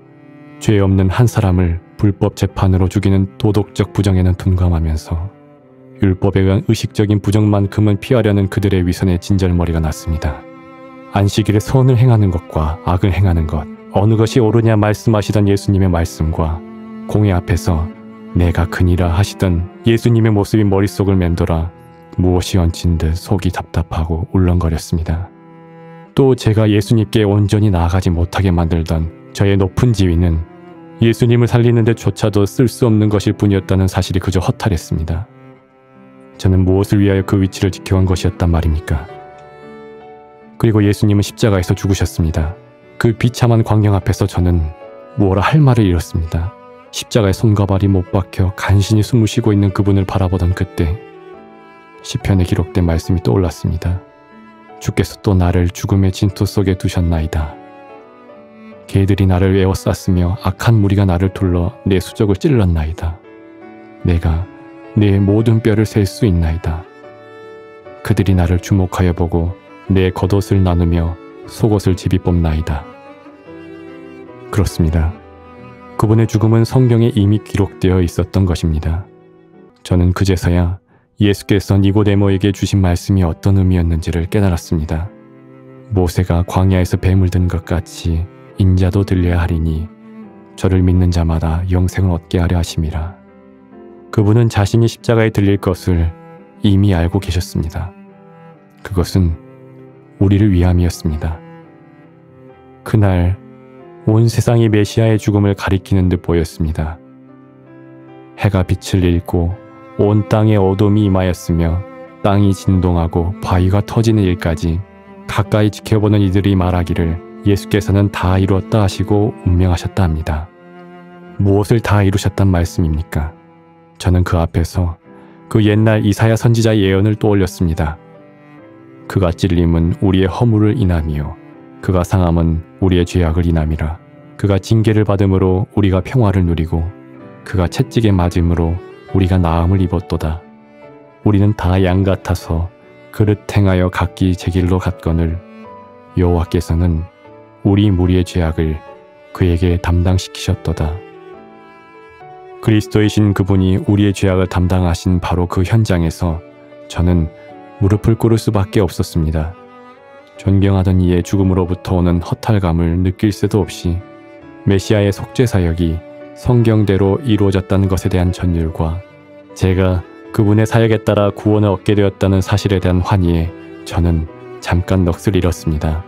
죄 없는 한 사람을 불법 재판으로 죽이는 도덕적 부정에는 둔감하면서 율법에 의한 의식적인 부정만큼은 피하려는 그들의 위선에 진절머리가 났습니다. 안식일에 선을 행하는 것과 악을 행하는 것, 어느 것이 옳으냐 말씀하시던 예수님의 말씀과 공회 앞에서 내가 크니라 하시던 예수님의 모습이 머릿속을 맴돌아 무엇이 얹힌 듯 속이 답답하고 울렁거렸습니다. 또 제가 예수님께 온전히 나아가지 못하게 만들던 저의 높은 지위는 예수님을 살리는 데 조차도 쓸 수 없는 것일 뿐이었다는 사실이 그저 허탈했습니다. 저는 무엇을 위하여 그 위치를 지켜온 것이었단 말입니까? 그리고 예수님은 십자가에서 죽으셨습니다. 그 비참한 광경 앞에서 저는 뭐라 할 말을 잃었습니다. 십자가에 손과 발이 못 박혀 간신히 숨을 쉬고 있는 그분을 바라보던 그때 시편에 기록된 말씀이 떠올랐습니다. 주께서 또 나를 죽음의 진토 속에 두셨나이다. 개들이 나를 에워쌌으며 악한 무리가 나를 둘러 내 수족을 찔렀나이다. 내가 내 모든 뼈를 셀 수 있나이다. 그들이 나를 주목하여 보고 내 겉옷을 나누며 속옷을 집이 뽑나이다. 그렇습니다. 그분의 죽음은 성경에 이미 기록되어 있었던 것입니다. 저는 그제서야 예수께서 니고데모에게 주신 말씀이 어떤 의미였는지를 깨달았습니다. 모세가 광야에서 뱀을 든 것 같이 인자도 들려야 하리니 저를 믿는 자마다 영생을 얻게 하려 하심이라. 그분은 자신이 십자가에 들릴 것을 이미 알고 계셨습니다. 그것은 우리를 위함이었습니다. 그날 온 세상이 메시아의 죽음을 가리키는 듯 보였습니다. 해가 빛을 잃고 온 땅에 어둠이 임하였으며 땅이 진동하고 바위가 터지는 일까지 가까이 지켜보는 이들이 말하기를 예수께서는 다 이루었다 하시고 운명하셨다 합니다. 무엇을 다 이루셨단 말씀입니까? 저는 그 앞에서 그 옛날 이사야 선지자의 예언을 떠올렸습니다. 그가 찔림은 우리의 허물을 인함이요 그가 상함은 우리의 죄악을 인함이라. 그가 징계를 받음으로 우리가 평화를 누리고 그가 채찍에 맞음으로 우리가 나음을 입었도다. 우리는 다 양 같아서 그릇 행하여 각기 제 길로 갔거늘 여호와께서는 우리 무리의 죄악을 그에게 담당시키셨도다. 그리스도이신 그분이 우리의 죄악을 담당하신 바로 그 현장에서 저는 무릎을 꿇을 수밖에 없었습니다. 존경하던 이의 죽음으로부터 오는 허탈감을 느낄 새도 없이 메시아의 속죄사역이 성경대로 이루어졌다는 것에 대한 전율과 제가 그분의 사역에 따라 구원을 얻게 되었다는 사실에 대한 환희에 저는 잠깐 넋을 잃었습니다.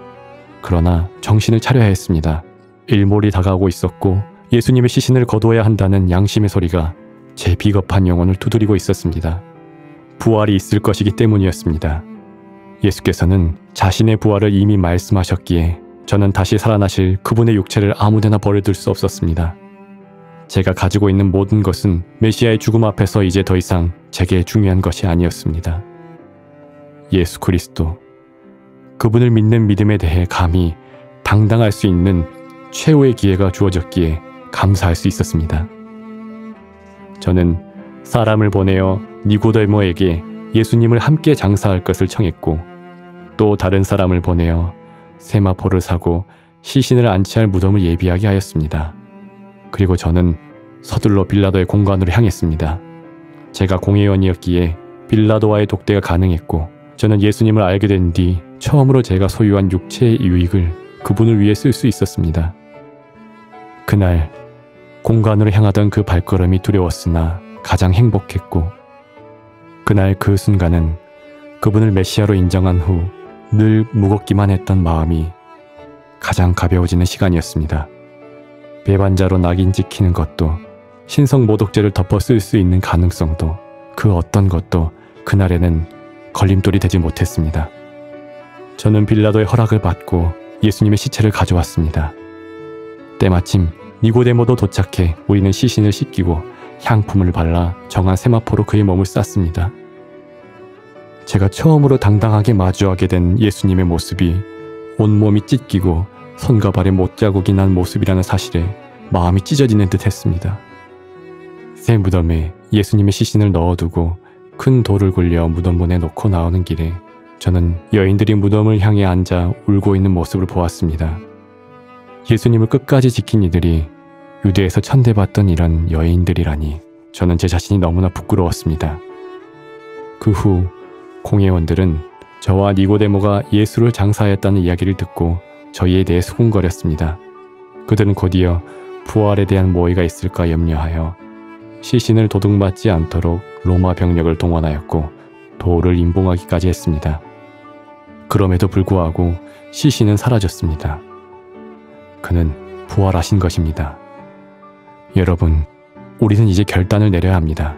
그러나 정신을 차려야 했습니다. 일몰이 다가오고 있었고 예수님의 시신을 거두어야 한다는 양심의 소리가 제 비겁한 영혼을 두드리고 있었습니다. 부활이 있을 것이기 때문이었습니다. 예수께서는 자신의 부활을 이미 말씀하셨기에 저는 다시 살아나실 그분의 육체를 아무데나 버려둘 수 없었습니다. 제가 가지고 있는 모든 것은 메시아의 죽음 앞에서 이제 더 이상 제게 중요한 것이 아니었습니다. 예수 그리스도, 그분을 믿는 믿음에 대해 감히 당당할 수 있는 최후의 기회가 주어졌기에 감사할 수 있었습니다. 저는 사람을 보내어 니고데모에게 예수님을 함께 장사할 것을 청했고 또 다른 사람을 보내어 세마포를 사고 시신을 안치할 무덤을 예비하게 하였습니다. 그리고 저는 서둘러 빌라도의 공관으로 향했습니다. 제가 공회원이었기에 빌라도와의 독대가 가능했고 저는 예수님을 알게 된 뒤 처음으로 제가 소유한 육체의 유익을 그분을 위해 쓸 수 있었습니다. 그날 공관으로 향하던 그 발걸음이 두려웠으나 가장 행복했고 그날 그 순간은 그분을 메시아로 인정한 후 늘 무겁기만 했던 마음이 가장 가벼워지는 시간이었습니다. 배반자로 낙인 찍히는 것도 신성 모독죄를 덮어 쓸 수 있는 가능성도 그 어떤 것도 그날에는 걸림돌이 되지 못했습니다. 저는 빌라도의 허락을 받고 예수님의 시체를 가져왔습니다. 때마침 니고데모도 도착해 우리는 시신을 씻기고 향품을 발라 정한 세마포로 그의 몸을 쌌습니다. 제가 처음으로 당당하게 마주하게 된 예수님의 모습이 온몸이 찢기고 손과 발에 못자국이 난 모습이라는 사실에 마음이 찢어지는 듯 했습니다. 새 무덤에 예수님의 시신을 넣어두고 큰 돌을 굴려 무덤문에 놓고 나오는 길에 저는 여인들이 무덤을 향해 앉아 울고 있는 모습을 보았습니다. 예수님을 끝까지 지킨 이들이 유대에서 천대받던 이런 여인들이라니 저는 제 자신이 너무나 부끄러웠습니다. 그 후 공회원들은 저와 니고데모가 예수를 장사하였다는 이야기를 듣고 저희에 대해 수군거렸습니다. 그들은 곧이어 부활에 대한 모의가 있을까 염려하여 시신을 도둑맞지 않도록 로마 병력을 동원하였고 도를 임봉하기까지 했습니다. 그럼에도 불구하고 시신은 사라졌습니다. 그는 부활하신 것입니다. 여러분, 우리는 이제 결단을 내려야 합니다.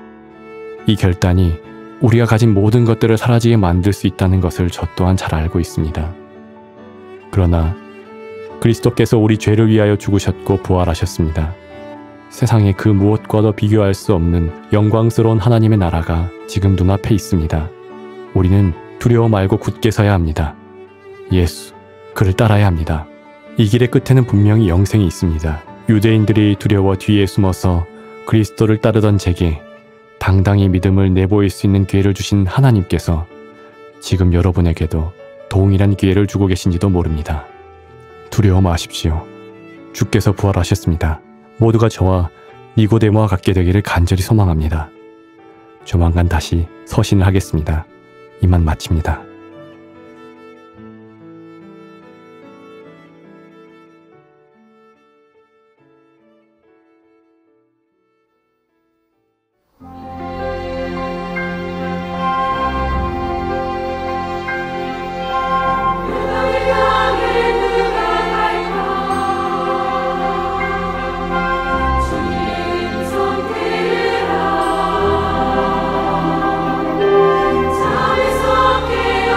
이 결단이 우리가 가진 모든 것들을 사라지게 만들 수 있다는 것을 저 또한 잘 알고 있습니다. 그러나 그리스도께서 우리 죄를 위하여 죽으셨고 부활하셨습니다. 세상의 그 무엇과도 비교할 수 없는 영광스러운 하나님의 나라가 지금 눈앞에 있습니다. 우리는 두려워 말고 굳게 서야 합니다. 예수, 그를 따라야 합니다. 이 길의 끝에는 분명히 영생이 있습니다. 유대인들이 두려워 뒤에 숨어서 그리스도를 따르던 제게 당당히 믿음을 내보일 수 있는 기회를 주신 하나님께서 지금 여러분에게도 동일한 기회를 주고 계신지도 모릅니다. 두려워 마십시오. 주께서 부활하셨습니다. 모두가 저와 니고데모와 같게 되기를 간절히 소망합니다. 조만간 다시 서신을 하겠습니다. 이만 마칩니다. 잠에서 깨어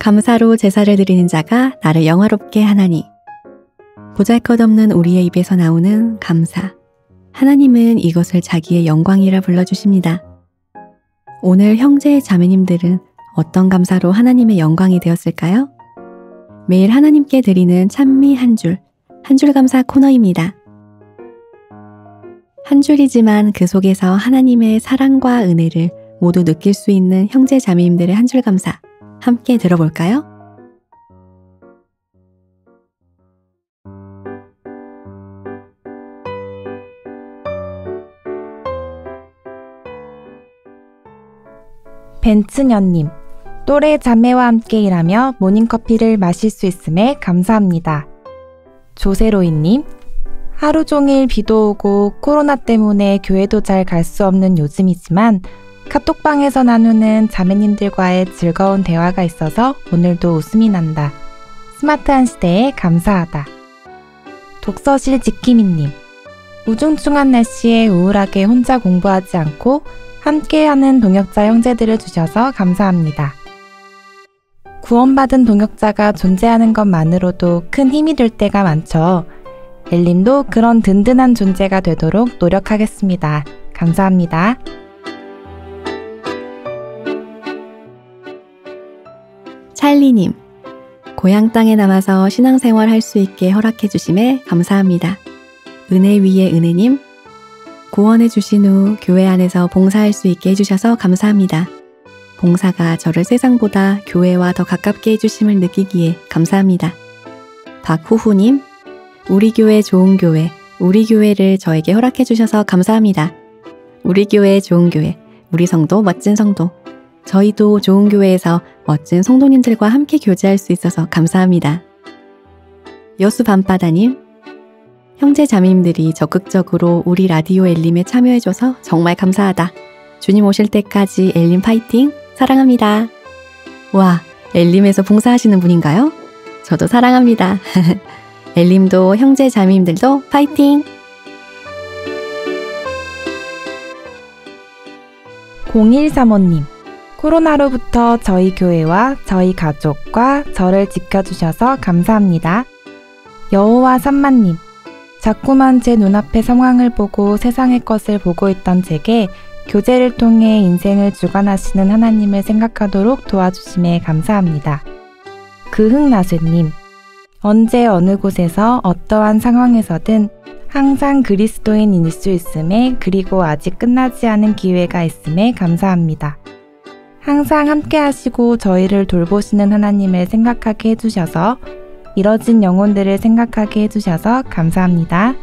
감사로 제사를 드리는 자가 나를 영화롭게 하나니. 보잘것없는 우리의 입에서 나오는 감사. 하나님은 이것을 자기의 영광이라 불러주십니다. 오늘 형제 자매님들은 어떤 감사로 하나님의 영광이 되었을까요? 매일 하나님께 드리는 찬미 한 줄 감사 코너입니다. 한 줄이지만 그 속에서 하나님의 사랑과 은혜를 모두 느낄 수 있는 형제 자매님들의 한 줄 감사 함께 들어볼까요? 벤츠년님, 또래 자매와 함께 일하며 모닝커피를 마실 수 있음에 감사합니다. 조세로이님, 하루 종일 비도 오고 코로나 때문에 교회도 잘 갈 수 없는 요즘이지만 카톡방에서 나누는 자매님들과의 즐거운 대화가 있어서 오늘도 웃음이 난다. 스마트한 시대에 감사하다. 독서실 지키미님, 우중충한 날씨에 우울하게 혼자 공부하지 않고 함께하는 동역자 형제들을 주셔서 감사합니다. 구원받은 동역자가 존재하는 것만으로도 큰 힘이 될 때가 많죠. 엘림도 그런 든든한 존재가 되도록 노력하겠습니다. 감사합니다. 찰리님, 고향 땅에 남아서 신앙생활 할 수 있게 허락해 주심에 감사합니다. 은혜 위에 은혜님, 구원해 주신 후 교회 안에서 봉사할 수 있게 해주셔서 감사합니다. 봉사가 저를 세상보다 교회와 더 가깝게 해주심을 느끼기에 감사합니다. 박후후님, 우리 교회 좋은 교회, 우리 교회를 저에게 허락해 주셔서 감사합니다. 우리 교회 좋은 교회, 우리 성도 멋진 성도, 저희도 좋은 교회에서 멋진 성도님들과 함께 교제할 수 있어서 감사합니다. 여수 밤바다님, 형제 자매님들이 적극적으로 우리 라디오 엘림에 참여해줘서 정말 감사하다. 주님 오실 때까지 엘림 파이팅! 사랑합니다. 와, 엘림에서 봉사하시는 분인가요? 저도 사랑합니다. 엘림도 형제 자매님들도 파이팅! 0135님, 코로나로부터 저희 교회와 저희 가족과 저를 지켜주셔서 감사합니다. 여호와 삼만님, 자꾸만 제 눈앞의 상황을 보고 세상의 것을 보고 있던 제게 교제를 통해 인생을 주관하시는 하나님을 생각하도록 도와주심에 감사합니다. 그흥나쇠님, 언제 어느 곳에서 어떠한 상황에서든 항상 그리스도인일 수 있음에 그리고 아직 끝나지 않은 기회가 있음에 감사합니다. 항상 함께 하시고 저희를 돌보시는 하나님을 생각하게 해주셔서 이뤄진 영혼들을 생각하게 해주셔서 감사합니다.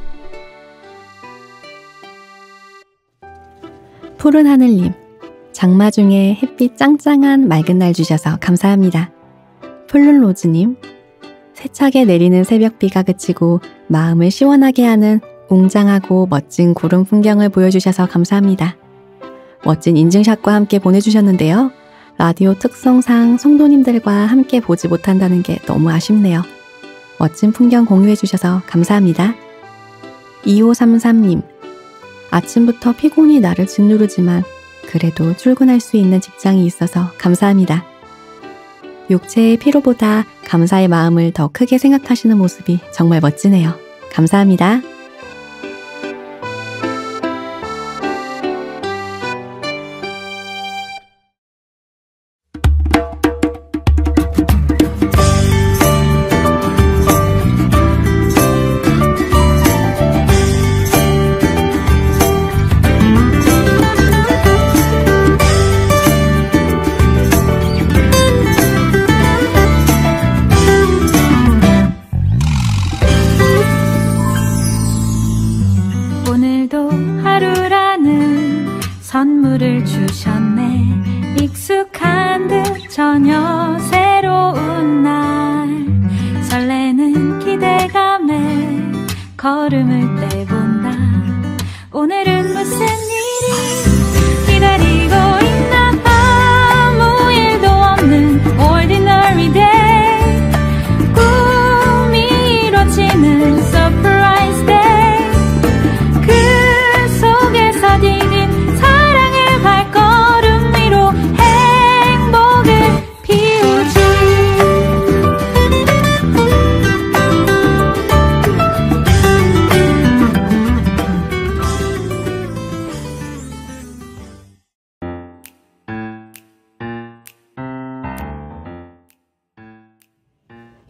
푸른 하늘님, 장마 중에 햇빛 짱짱한 맑은 날 주셔서 감사합니다. 푸른로즈님, 세차게 내리는 새벽비가 그치고 마음을 시원하게 하는 웅장하고 멋진 구름 풍경을 보여주셔서 감사합니다. 멋진 인증샷과 함께 보내주셨는데요. 라디오 특성상 성도님들과 함께 보지 못한다는 게 너무 아쉽네요. 멋진 풍경 공유해주셔서 감사합니다. 2533님, 아침부터 피곤이 나를 짓누르지만 그래도 출근할 수 있는 직장이 있어서 감사합니다. 육체의 피로보다 감사의 마음을 더 크게 생각하시는 모습이 정말 멋지네요. 감사합니다.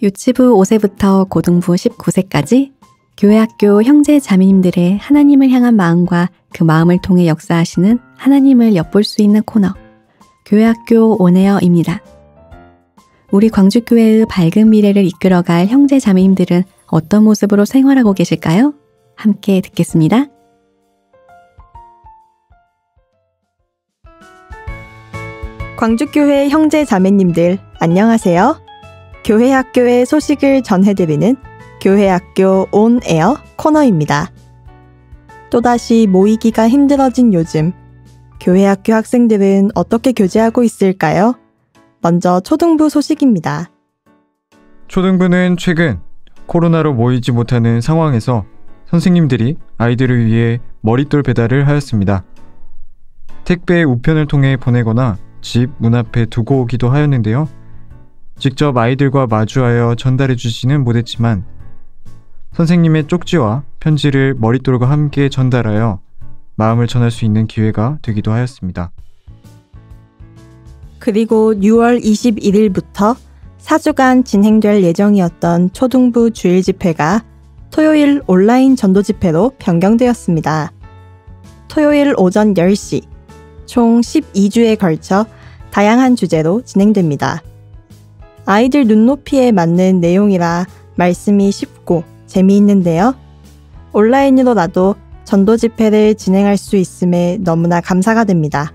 유치부 5세부터 고등부 19세까지 교회학교 형제 자매님들의 하나님을 향한 마음과 그 마음을 통해 역사하시는 하나님을 엿볼 수 있는 코너 교회학교 온에어입니다. 우리 광주교회의 밝은 미래를 이끌어갈 형제 자매님들은 어떤 모습으로 생활하고 계실까요? 함께 듣겠습니다. 광주교회 형제 자매님들 안녕하세요. 교회학교의 소식을 전해드리는 교회학교 온에어 코너입니다. 또다시 모이기가 힘들어진 요즘 교회학교 학생들은 어떻게 교제하고 있을까요? 먼저 초등부 소식입니다. 초등부는 최근 코로나로 모이지 못하는 상황에서 선생님들이 아이들을 위해 머릿돌 배달을 하였습니다. 택배 우편을 통해 보내거나 집 문 앞에 두고 오기도 하였는데요. 직접 아이들과 마주하여 전달해 주지는 못했지만 선생님의 쪽지와 편지를 머릿돌과 함께 전달하여 마음을 전할 수 있는 기회가 되기도 하였습니다. 그리고 6월 21일부터 4주간 진행될 예정이었던 초등부 주일 집회가 토요일 온라인 전도 집회로 변경되었습니다. 토요일 오전 10시, 총 12주에 걸쳐 다양한 주제로 진행됩니다. 아이들 눈높이에 맞는 내용이라 말씀이 쉽고 재미있는데요. 온라인으로라도 전도 집회를 진행할 수 있음에 너무나 감사가 됩니다.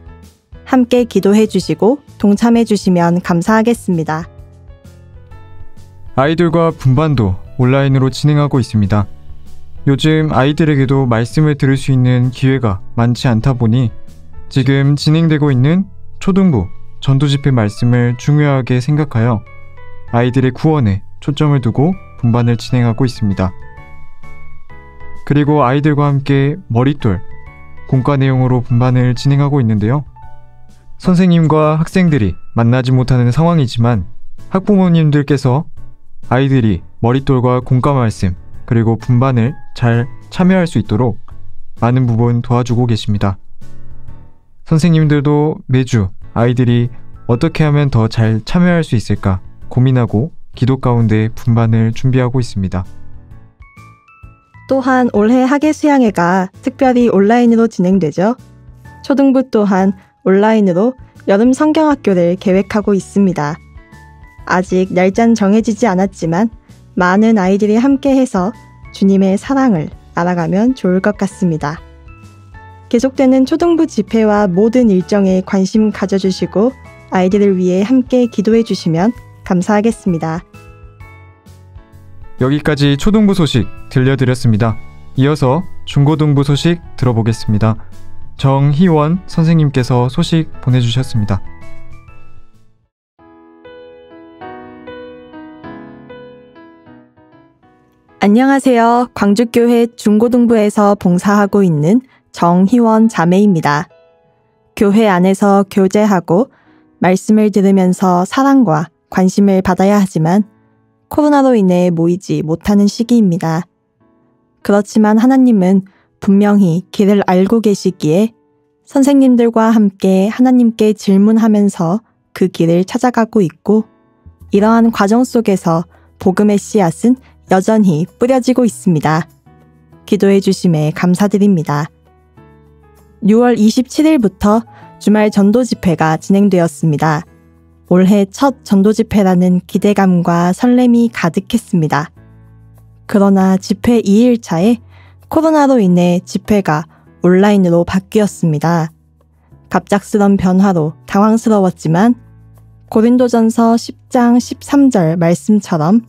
함께 기도해 주시고 동참해 주시면 감사하겠습니다. 아이들과 분반도 온라인으로 진행하고 있습니다. 요즘 아이들에게도 말씀을 들을 수 있는 기회가 많지 않다 보니 지금 진행되고 있는 초등부 전도 집회 말씀을 중요하게 생각하여 아이들의 구원에 초점을 두고 분반을 진행하고 있습니다. 그리고 아이들과 함께 머릿돌, 공과 내용으로 분반을 진행하고 있는데요. 선생님과 학생들이 만나지 못하는 상황이지만 학부모님들께서 아이들이 머릿돌과 공과 말씀, 그리고 분반을 잘 참여할 수 있도록 많은 부분 도와주고 계십니다. 선생님들도 매주 아이들이 어떻게 하면 더 잘 참여할 수 있을까 고민하고 기도 가운데 분반을 준비하고 있습니다. 또한 올해 학예수양회가 특별히 온라인으로 진행되죠. 초등부 또한 온라인으로 여름 성경학교를 계획하고 있습니다. 아직 날짜는 정해지지 않았지만 많은 아이들이 함께해서 주님의 사랑을 알아가면 좋을 것 같습니다. 계속되는 초등부 집회와 모든 일정에 관심 가져주시고 아이들을 위해 함께 기도해 주시면 감사하겠습니다. 여기까지 초등부 소식 들려드렸습니다. 이어서 중고등부 소식 들어보겠습니다. 정희원 선생님께서 소식 보내주셨습니다. 안녕하세요. 광주교회 중고등부에서 봉사하고 있는 정희원 자매입니다. 교회 안에서 교제하고 말씀을 들으면서 사랑과 관심을 받아야 하지만 코로나로 인해 모이지 못하는 시기입니다. 그렇지만 하나님은 분명히 길을 알고 계시기에 선생님들과 함께 하나님께 질문하면서 그 길을 찾아가고 있고 이러한 과정 속에서 복음의 씨앗은 여전히 뿌려지고 있습니다. 기도해 주심에 감사드립니다. 6월 27일부터 주말 전도 집회가 진행되었습니다. 올해 첫 전도 집회라는 기대감과 설렘이 가득했습니다. 그러나 집회 2일차에 코로나로 인해 집회가 온라인으로 바뀌었습니다. 갑작스런 변화로 당황스러웠지만 고린도전서 10장 13절 말씀처럼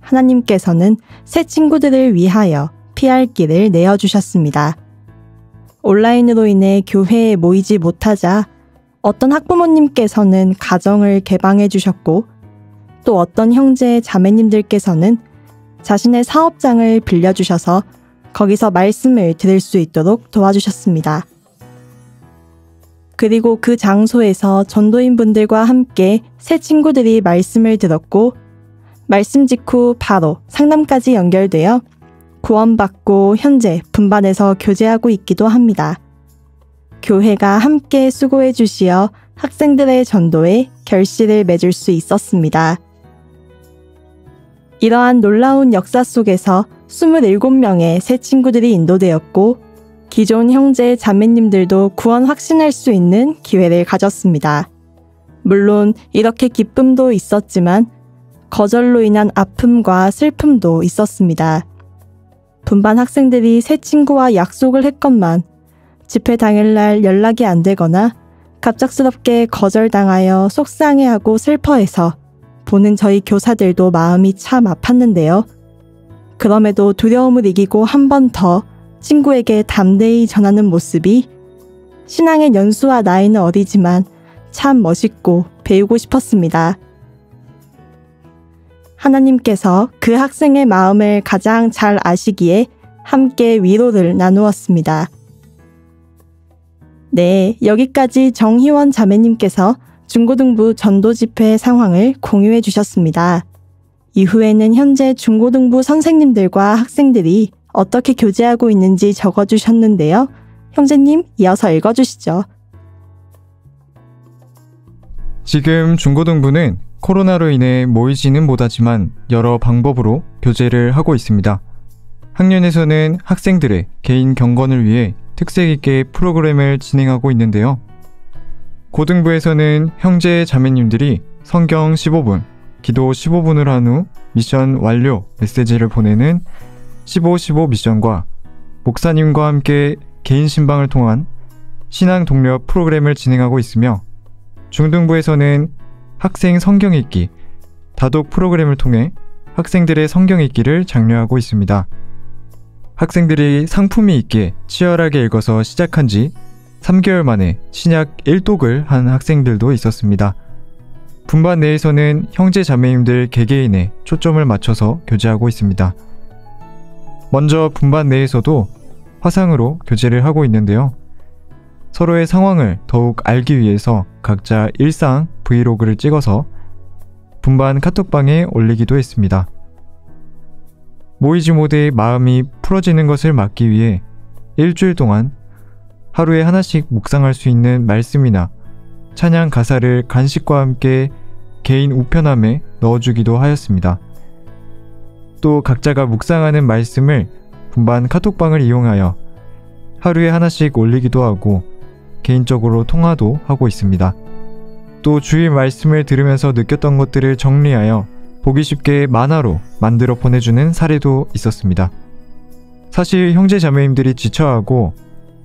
하나님께서는 새 친구들을 위하여 피할 길을 내어주셨습니다. 온라인으로 인해 교회에 모이지 못하자 어떤 학부모님께서는 가정을 개방해 주셨고 또 어떤 형제 자매님들께서는 자신의 사업장을 빌려주셔서 거기서 말씀을 들을 수 있도록 도와주셨습니다. 그리고 그 장소에서 전도인분들과 함께 새 친구들이 말씀을 들었고 말씀 직후 바로 상담까지 연결되어 구원받고 현재 분반에서 교제하고 있기도 합니다. 교회가 함께 수고해 주시어 학생들의 전도에 결실을 맺을 수 있었습니다. 이러한 놀라운 역사 속에서 27명의 새 친구들이 인도되었고 기존 형제 자매님들도 구원 확신할 수 있는 기회를 가졌습니다. 물론 이렇게 기쁨도 있었지만 거절로 인한 아픔과 슬픔도 있었습니다. 분반 학생들이 새 친구와 약속을 했건만 집회 당일날 연락이 안 되거나 갑작스럽게 거절당하여 속상해하고 슬퍼해서 보는 저희 교사들도 마음이 참 아팠는데요. 그럼에도 두려움을 이기고 한 번 더 친구에게 담대히 전하는 모습이 신앙의 연수와 나이는 어리지만 참 멋있고 배우고 싶었습니다. 하나님께서 그 학생의 마음을 가장 잘 아시기에 함께 위로를 나누었습니다. 네, 여기까지 정희원 자매님께서 중고등부 전도 집회 상황을 공유해 주셨습니다. 이후에는 현재 중고등부 선생님들과 학생들이 어떻게 교제하고 있는지 적어주셨는데요. 형제님, 이어서 읽어주시죠. 지금 중고등부는 코로나로 인해 모이지는 못하지만 여러 방법으로 교제를 하고 있습니다. 학년에서는 학생들의 개인 경건을 위해 특색 있게 프로그램을 진행하고 있는데요. 고등부에서는 형제 자매님들이 성경 15분, 기도 15분을 한 후 미션 완료 메시지를 보내는 15-15 미션과 목사님과 함께 개인 신방을 통한 신앙 동력 프로그램을 진행하고 있으며 중등부에서는 학생 성경 읽기, 다독 프로그램을 통해 학생들의 성경 읽기를 장려하고 있습니다. 학생들이 상품이 있게 치열하게 읽어서 시작한 지 3개월 만에 신약 1독을 한 학생들도 있었습니다. 분반 내에서는 형제 자매님들 개개인에 초점을 맞춰서 교제하고 있습니다. 먼저 분반 내에서도 화상으로 교제를 하고 있는데요. 서로의 상황을 더욱 알기 위해서 각자 일상 브이로그를 찍어서 분반 카톡방에 올리기도 했습니다. 모이지 못해 마음이 풀어지는 것을 막기 위해 일주일 동안 하루에 하나씩 묵상할 수 있는 말씀이나 찬양 가사를 간식과 함께 개인 우편함에 넣어주기도 하였습니다. 또 각자가 묵상하는 말씀을 분반 카톡방을 이용하여 하루에 하나씩 올리기도 하고 개인적으로 통화도 하고 있습니다. 또 주일 말씀을 들으면서 느꼈던 것들을 정리하여 보기 쉽게 만화로 만들어 보내주는 사례도 있었습니다. 사실 형제 자매님들이 지쳐하고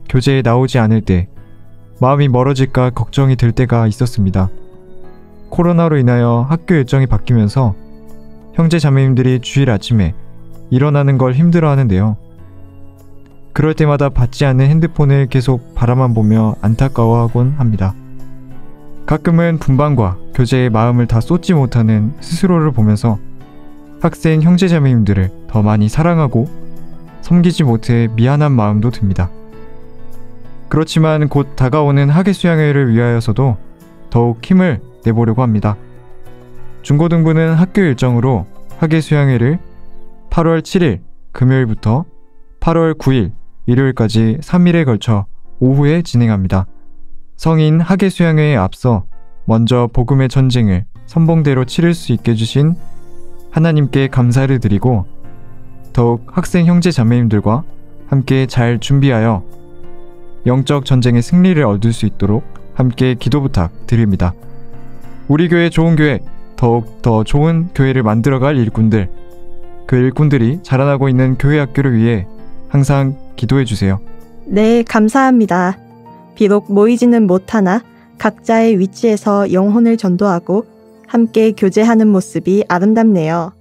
교제에 나오지 않을 때 마음이 멀어질까 걱정이 들 때가 있었습니다. 코로나로 인하여 학교 일정이 바뀌면서 형제 자매님들이 주일 아침에 일어나는 걸 힘들어 하는데요. 그럴 때마다 받지 않는 핸드폰을 계속 바라만 보며 안타까워하곤 합니다. 가끔은 분반과 교제에 마음을 다 쏟지 못하는 스스로를 보면서 학생 형제 자매님들을 더 많이 사랑하고 섬기지 못해 미안한 마음도 듭니다. 그렇지만 곧 다가오는 학예 수양회를 위하여서도 더욱 힘을 내보려고 합니다. 중고등부는 학교 일정으로 학예 수양회를 8월 7일 금요일부터 8월 9일 일요일까지 3일에 걸쳐 오후에 진행합니다. 성인 학예 수양회에 앞서 먼저 복음의 전쟁을 선봉대로 치를 수 있게 해주신 하나님께 감사를 드리고 더욱 학생 형제 자매님들과 함께 잘 준비하여 영적 전쟁의 승리를 얻을 수 있도록 함께 기도 부탁드립니다. 우리 교회 좋은 교회, 더욱 더 좋은 교회를 만들어갈 일꾼들, 그 일꾼들이 자라나고 있는 교회 학교를 위해 항상 기도해주세요. 네, 감사합니다. 비록 모이지는 못하나 각자의 위치에서 영혼을 전도하고 함께 교제하는 모습이 아름답네요.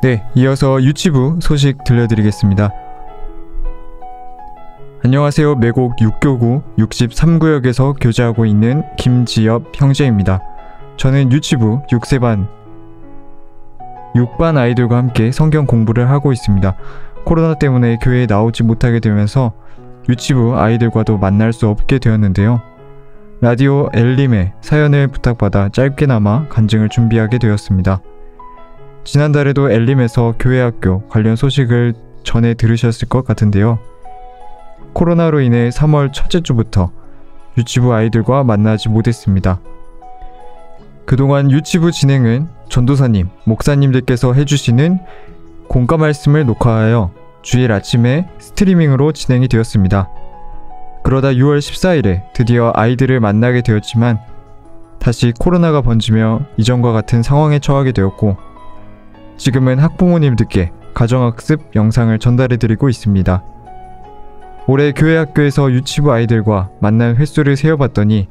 네, 이어서 유치부 소식 들려드리겠습니다. 안녕하세요. 매곡 6교구 63구역에서 교제하고 있는 김지엽 형제입니다. 저는 유치부 6세반 6반 아이들과 함께 성경 공부를 하고 있습니다. 코로나 때문에 교회에 나오지 못하게 되면서 유치부 아이들과도 만날 수 없게 되었는데요. 라디오 엘림의 사연을 부탁받아 짧게나마 간증을 준비하게 되었습니다. 지난달에도 엘림에서 교회학교 관련 소식을 전해 들으셨을 것 같은데요. 코로나로 인해 3월 첫째 주부터 유치부 아이들과 만나지 못했습니다. 그동안 유치부 진행은 전도사님, 목사님들께서 해주시는 공과 말씀을 녹화하여 주일 아침에 스트리밍으로 진행이 되었습니다. 그러다 6월 14일에 드디어 아이들을 만나게 되었지만 다시 코로나가 번지며 이전과 같은 상황에 처하게 되었고 지금은 학부모님들께 가정학습 영상을 전달해드리고 있습니다. 올해 교회 학교에서 유치부 아이들과 만난 횟수를 세어봤더니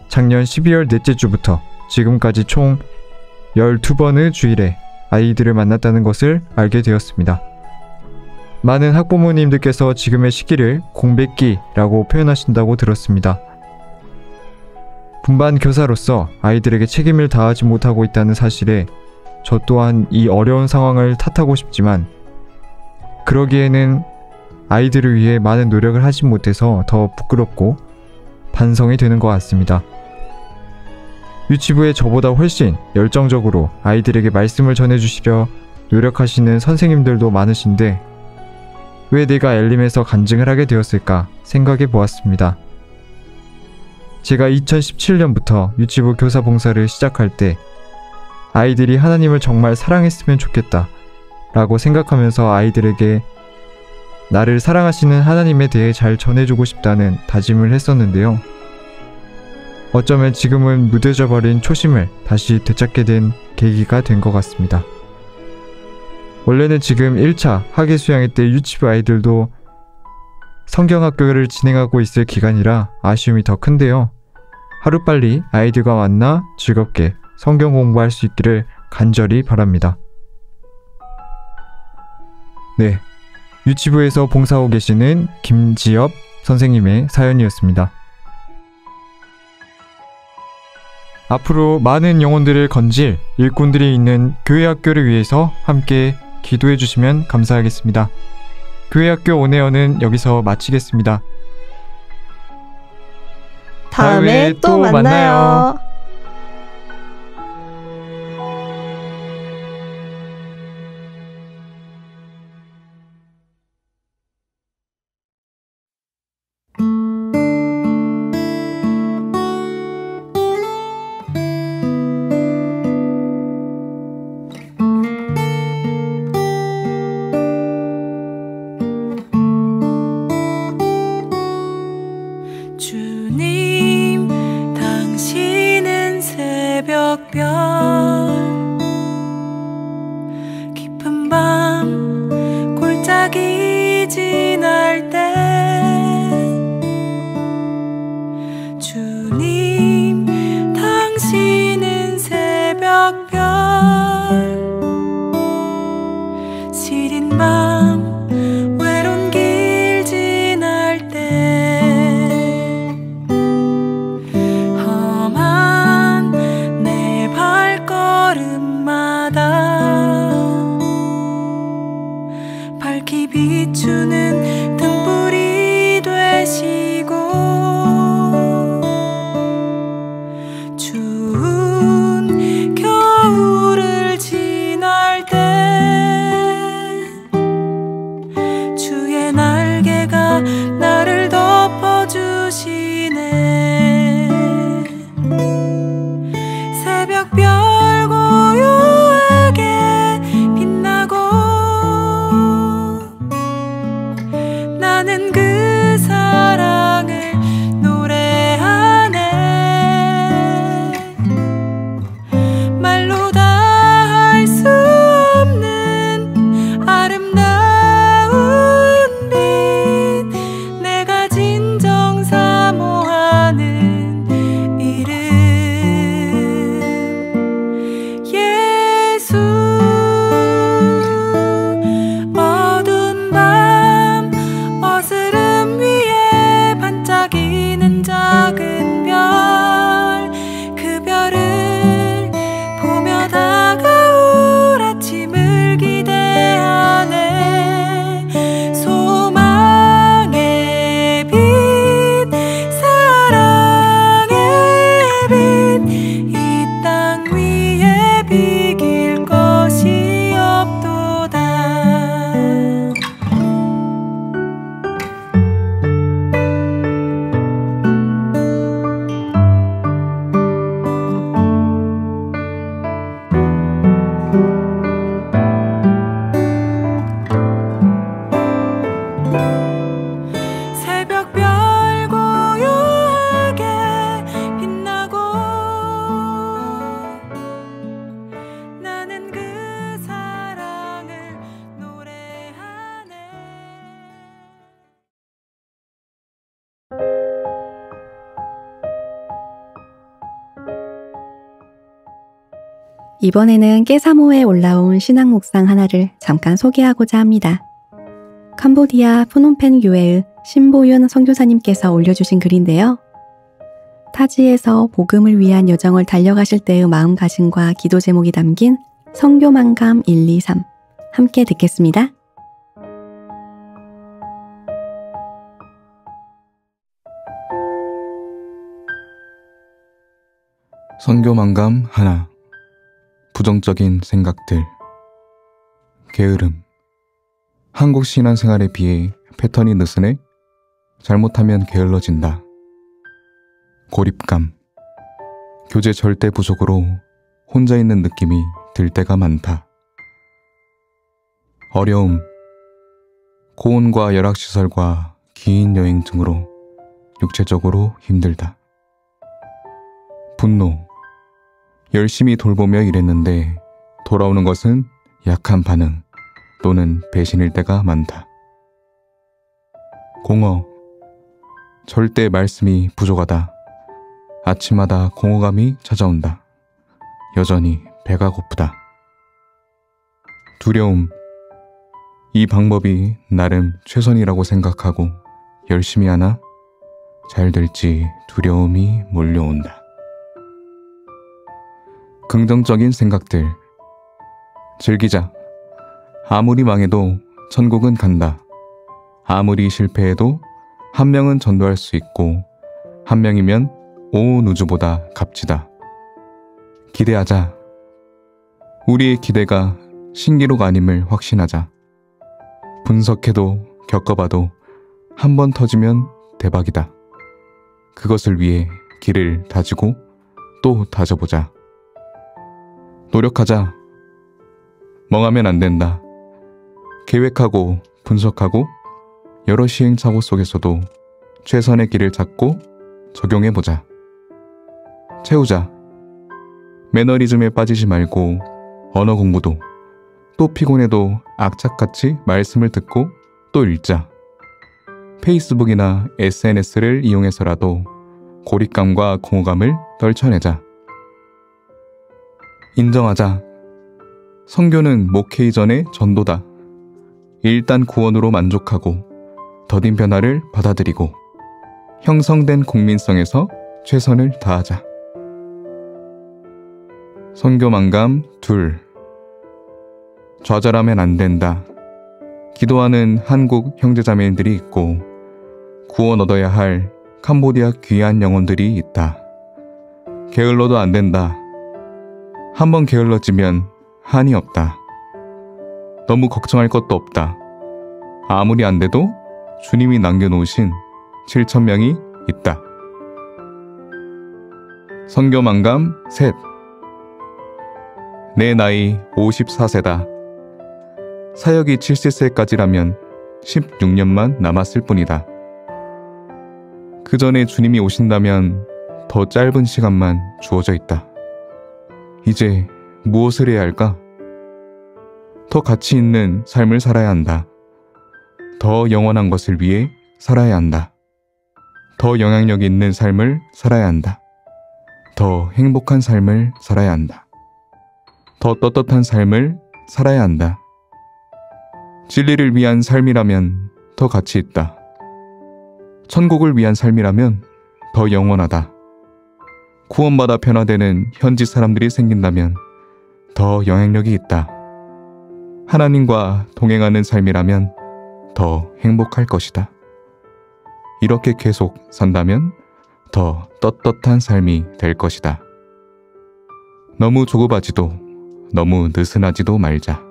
작년 12월 넷째 주부터 지금까지 총 12번의 주일에 아이들을 만났다는 것을 알게 되었습니다. 많은 학부모님들께서 지금의 시기를 공백기라고 표현하신다고 들었습니다. 분반 교사로서 아이들에게 책임을 다하지 못하고 있다는 사실에 저 또한 이 어려운 상황을 탓하고 싶지만 그러기에는 아이들을 위해 많은 노력을 하지 못해서 더 부끄럽고 반성이 되는 것 같습니다. 유치부에 저보다 훨씬 열정적으로 아이들에게 말씀을 전해주시려 노력하시는 선생님들도 많으신데 왜 내가 엘림에서 간증을 하게 되었을까 생각해 보았습니다. 제가 2017년부터 유치부 교사 봉사를 시작할 때 아이들이 하나님을 정말 사랑했으면 좋겠다 라고 생각하면서 아이들에게 나를 사랑하시는 하나님에 대해 잘 전해주고 싶다는 다짐을 했었는데요. 어쩌면 지금은 무뎌져 버린 초심을 다시 되찾게 된 계기가 된 것 같습니다. 원래는 지금 1차 학예 수양회 때 유치부 아이들도 성경학교를 진행하고 있을 기간이라 아쉬움이 더 큰데요. 하루빨리 아이들과 만나 즐겁게 성경 공부할 수 있기를 간절히 바랍니다. 네, 유치부에서 봉사하고 계시는 김지엽 선생님의 사연이었습니다. 앞으로 많은 영혼들을 건질 일꾼들이 있는 교회 학교를 위해서 함께 기도해 주시면 감사하겠습니다. 교회 학교 온에어는 여기서 마치겠습니다. 다음에 또 만나요. 주님, 당신은 새벽별, 깊은 밤 골짜기 지날 때 주님, 당신은 새벽별, 시린 밤 외로운 길 지날 때 험한 내 발걸음마다 밝히 비추는 등불이 되시고 이번에는 깨사모에 올라온 신앙 묵상 하나를 잠깐 소개하고자 합니다. 캄보디아 푸놈펜 교회의 신보윤 선교사님께서 올려주신 글인데요. 타지에서 복음을 위한 여정을 달려가실 때의 마음가짐과 기도 제목이 담긴 선교만감 123 함께 듣겠습니다. 선교만감 하나. 부정적인 생각들. 게으름. 한국 신앙생활에 비해 패턴이 느슨해 잘못하면 게을러진다. 고립감. 교제 절대 부족으로 혼자 있는 느낌이 들 때가 많다. 어려움. 고온과 열악시설과 긴 여행 등으로 육체적으로 힘들다. 분노. 열심히 돌보며 일했는데 돌아오는 것은 약한 반응 또는 배신일 때가 많다. 공허. 절대 말씀이 부족하다. 아침마다 공허감이 찾아온다. 여전히 배가 고프다. 두려움. 이 방법이 나름 최선이라고 생각하고 열심히 하나 잘 될지 두려움이 몰려온다. 긍정적인 생각들. 즐기자. 아무리 망해도 천국은 간다. 아무리 실패해도 한 명은 전도할 수 있고 한 명이면 온 우주보다 값지다. 기대하자. 우리의 기대가 신기록 아님을 확신하자. 분석해도 겪어봐도 한 번 터지면 대박이다. 그것을 위해 길을 다지고 또 다져보자. 노력하자. 멍하면 안 된다. 계획하고 분석하고 여러 시행착오 속에서도 최선의 길을 찾고 적용해보자. 채우자. 매너리즘에 빠지지 말고 언어 공부도 또 피곤해도 악착같이 말씀을 듣고 또 읽자. 페이스북이나 SNS를 이용해서라도 고립감과 공허감을 떨쳐내자. 인정하자. 선교는 목회 이전의 전도다. 일단 구원으로 만족하고 더딘 변화를 받아들이고 형성된 국민성에서 최선을 다하자. 선교만감 2. 좌절하면 안 된다. 기도하는 한국 형제자매들이 있고 구원 얻어야 할 캄보디아 귀한 영혼들이 있다. 게을러도 안 된다. 한번 게을러지면 한이 없다. 너무 걱정할 것도 없다. 아무리 안 돼도 주님이 남겨놓으신 7,000명이 있다. 선교만감 3. 내 나이 54세다. 사역이 70세까지라면 16년만 남았을 뿐이다. 그 전에 주님이 오신다면 더 짧은 시간만 주어져 있다. 이제 무엇을 해야 할까? 더 가치 있는 삶을 살아야 한다. 더 영원한 것을 위해 살아야 한다. 더 영향력 있는 삶을 살아야 한다. 더 행복한 삶을 살아야 한다. 더 떳떳한 삶을 살아야 한다. 진리를 위한 삶이라면 더 가치 있다. 천국을 위한 삶이라면 더 영원하다. 구원받아 변화되는 현지 사람들이 생긴다면 더 영향력이 있다. 하나님과 동행하는 삶이라면 더 행복할 것이다. 이렇게 계속 산다면 더 떳떳한 삶이 될 것이다. 너무 조급하지도 너무 느슨하지도 말자.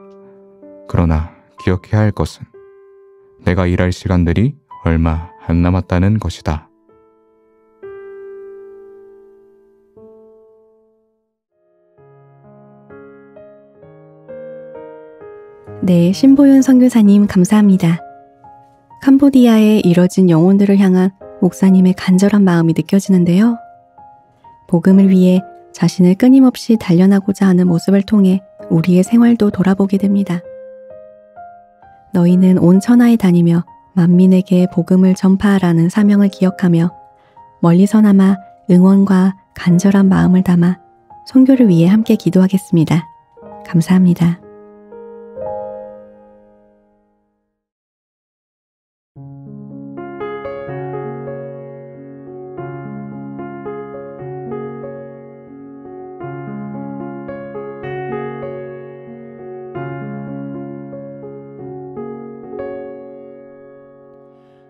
그러나 기억해야 할 것은 내가 일할 시간들이 얼마 안 남았다는 것이다. 네, 신보윤 선교사님 감사합니다. 캄보디아에 이뤄진 영혼들을 향한 목사님의 간절한 마음이 느껴지는데요. 복음을 위해 자신을 끊임없이 단련하고자 하는 모습을 통해 우리의 생활도 돌아보게 됩니다. 너희는 온 천하에 다니며 만민에게 복음을 전파하라는 사명을 기억하며 멀리서나마 응원과 간절한 마음을 담아 선교를 위해 함께 기도하겠습니다. 감사합니다.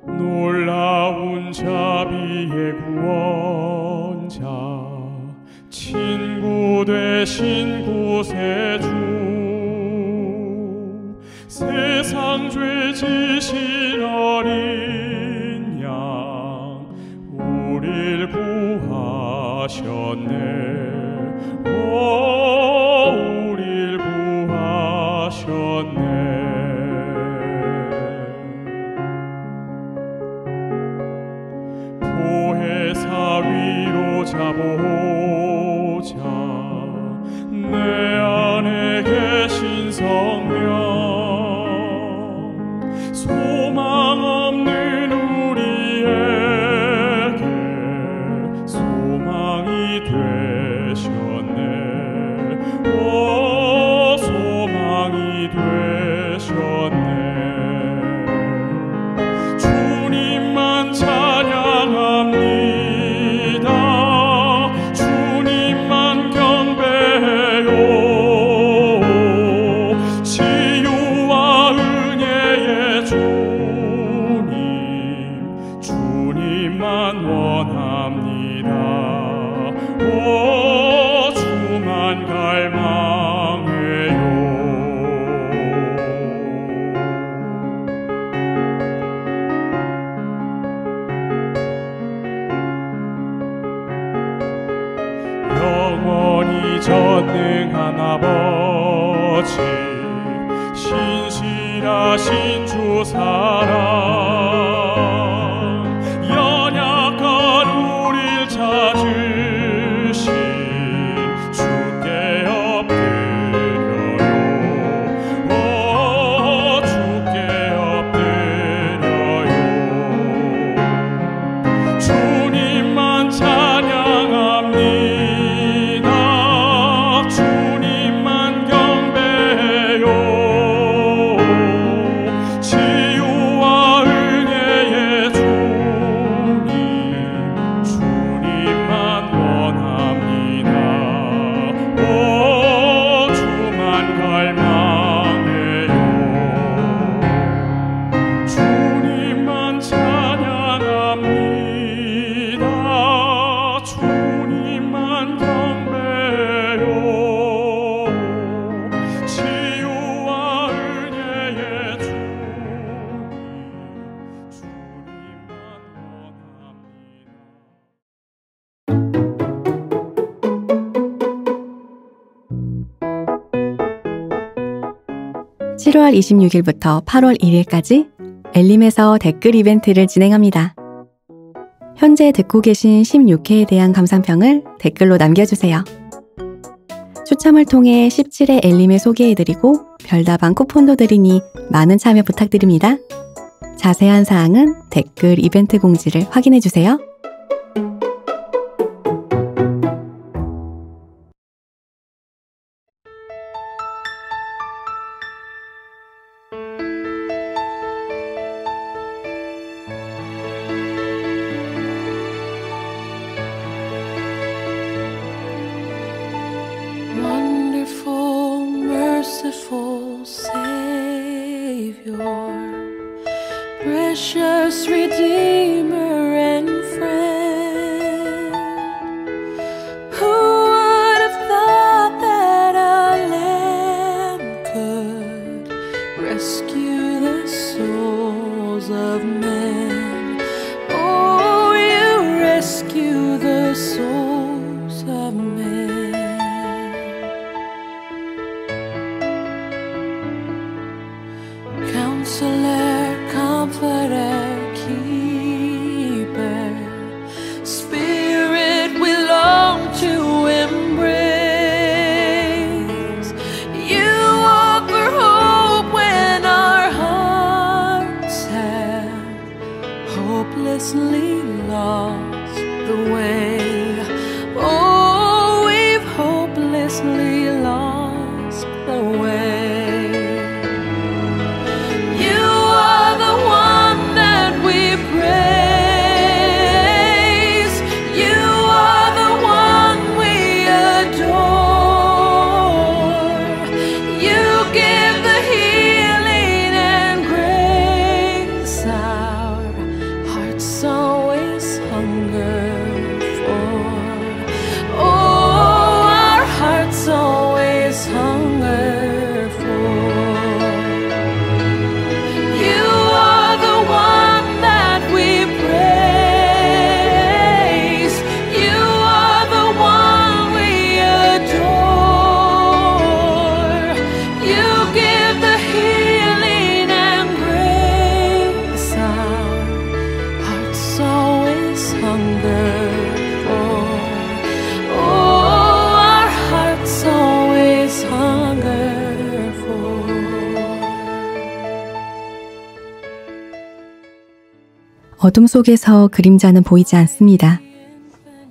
놀라운 자비의 구원자 친구 되신 구세주 세상 죄 지신 어린 양 우릴 구하셨네 우릴 구하셨네 보혜사 위로자 보호자 내 안에 계신 성령 소망 없는 우리에게 소망이 되셨네 오 소망이 되셨네 주님만 찬양합니다 주님만 경배해요 치유와 은혜의 주님 주님만 원합니다 오 주만 갈망해요 영원히 전능한 아버지 신실하신 주 사랑 연약한 우릴 찾으신 주께 엎드려요 오 주께 엎드려요 주님만 찬양합니다 주님만 경배해요 치유와 은혜의 주님 주님만 원합니다 오 주만 갈망해요 주님만 찬양합니다 주님만 경배해요 치유와 은혜의 주님 주님만 원합니다 7월 26일부터 8월 1일까지 엘림에서 댓글 이벤트를 진행합니다. 현재 듣고 계신 16회에 대한 감상평을 댓글로 남겨주세요. 추첨을 통해 17회 엘림에 소개해드리고 별다방 쿠폰도 드리니 많은 참여 부탁드립니다. 자세한 사항은 댓글 이벤트 공지를 확인해주세요. Wonderful, merciful Savior, precious Redeemer and friend. 어둠 속에서 그림자는 보이지 않습니다.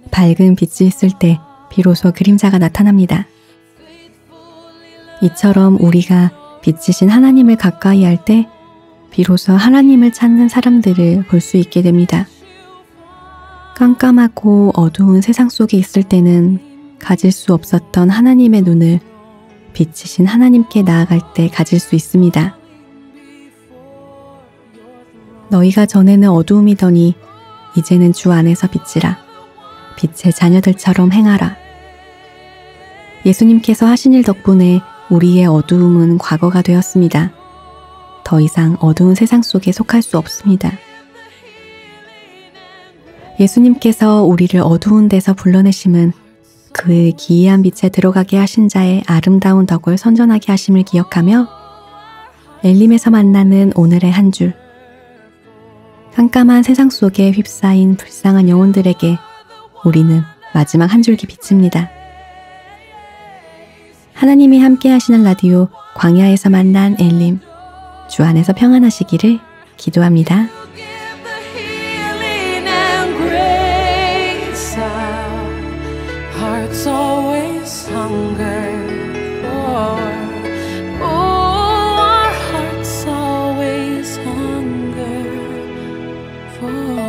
밝은 빛이 있을 때 비로소 그림자가 나타납니다. 이처럼 우리가 빛이신 하나님을 가까이 할 때 비로소 하나님을 찾는 사람들을 볼 수 있게 됩니다. 깜깜하고 어두운 세상 속에 있을 때는 가질 수 없었던 하나님의 눈을 빛이신 하나님께 나아갈 때 가질 수 있습니다. 너희가 전에는 어두움이더니 이제는 주 안에서 빛이라. 빛의 자녀들처럼 행하라. 예수님께서 하신 일 덕분에 우리의 어두움은 과거가 되었습니다. 더 이상 어두운 세상 속에 속할 수 없습니다. 예수님께서 우리를 어두운 데서 불러내심은 그 기이한 빛에 들어가게 하신 자의 아름다운 덕을 선전하게 하심을 기억하며 엘림에서 만나는 오늘의 한 줄, 깜깜한 세상 속에 휩싸인 불쌍한 영혼들에게 우리는 마지막 한 줄기 빛입니다. 하나님이 함께 하시는 라디오 광야에서 만난 엘림, 주 안에서 평안하시기를 기도합니다. Hearts always hunger for, oh, our hearts always hunger for.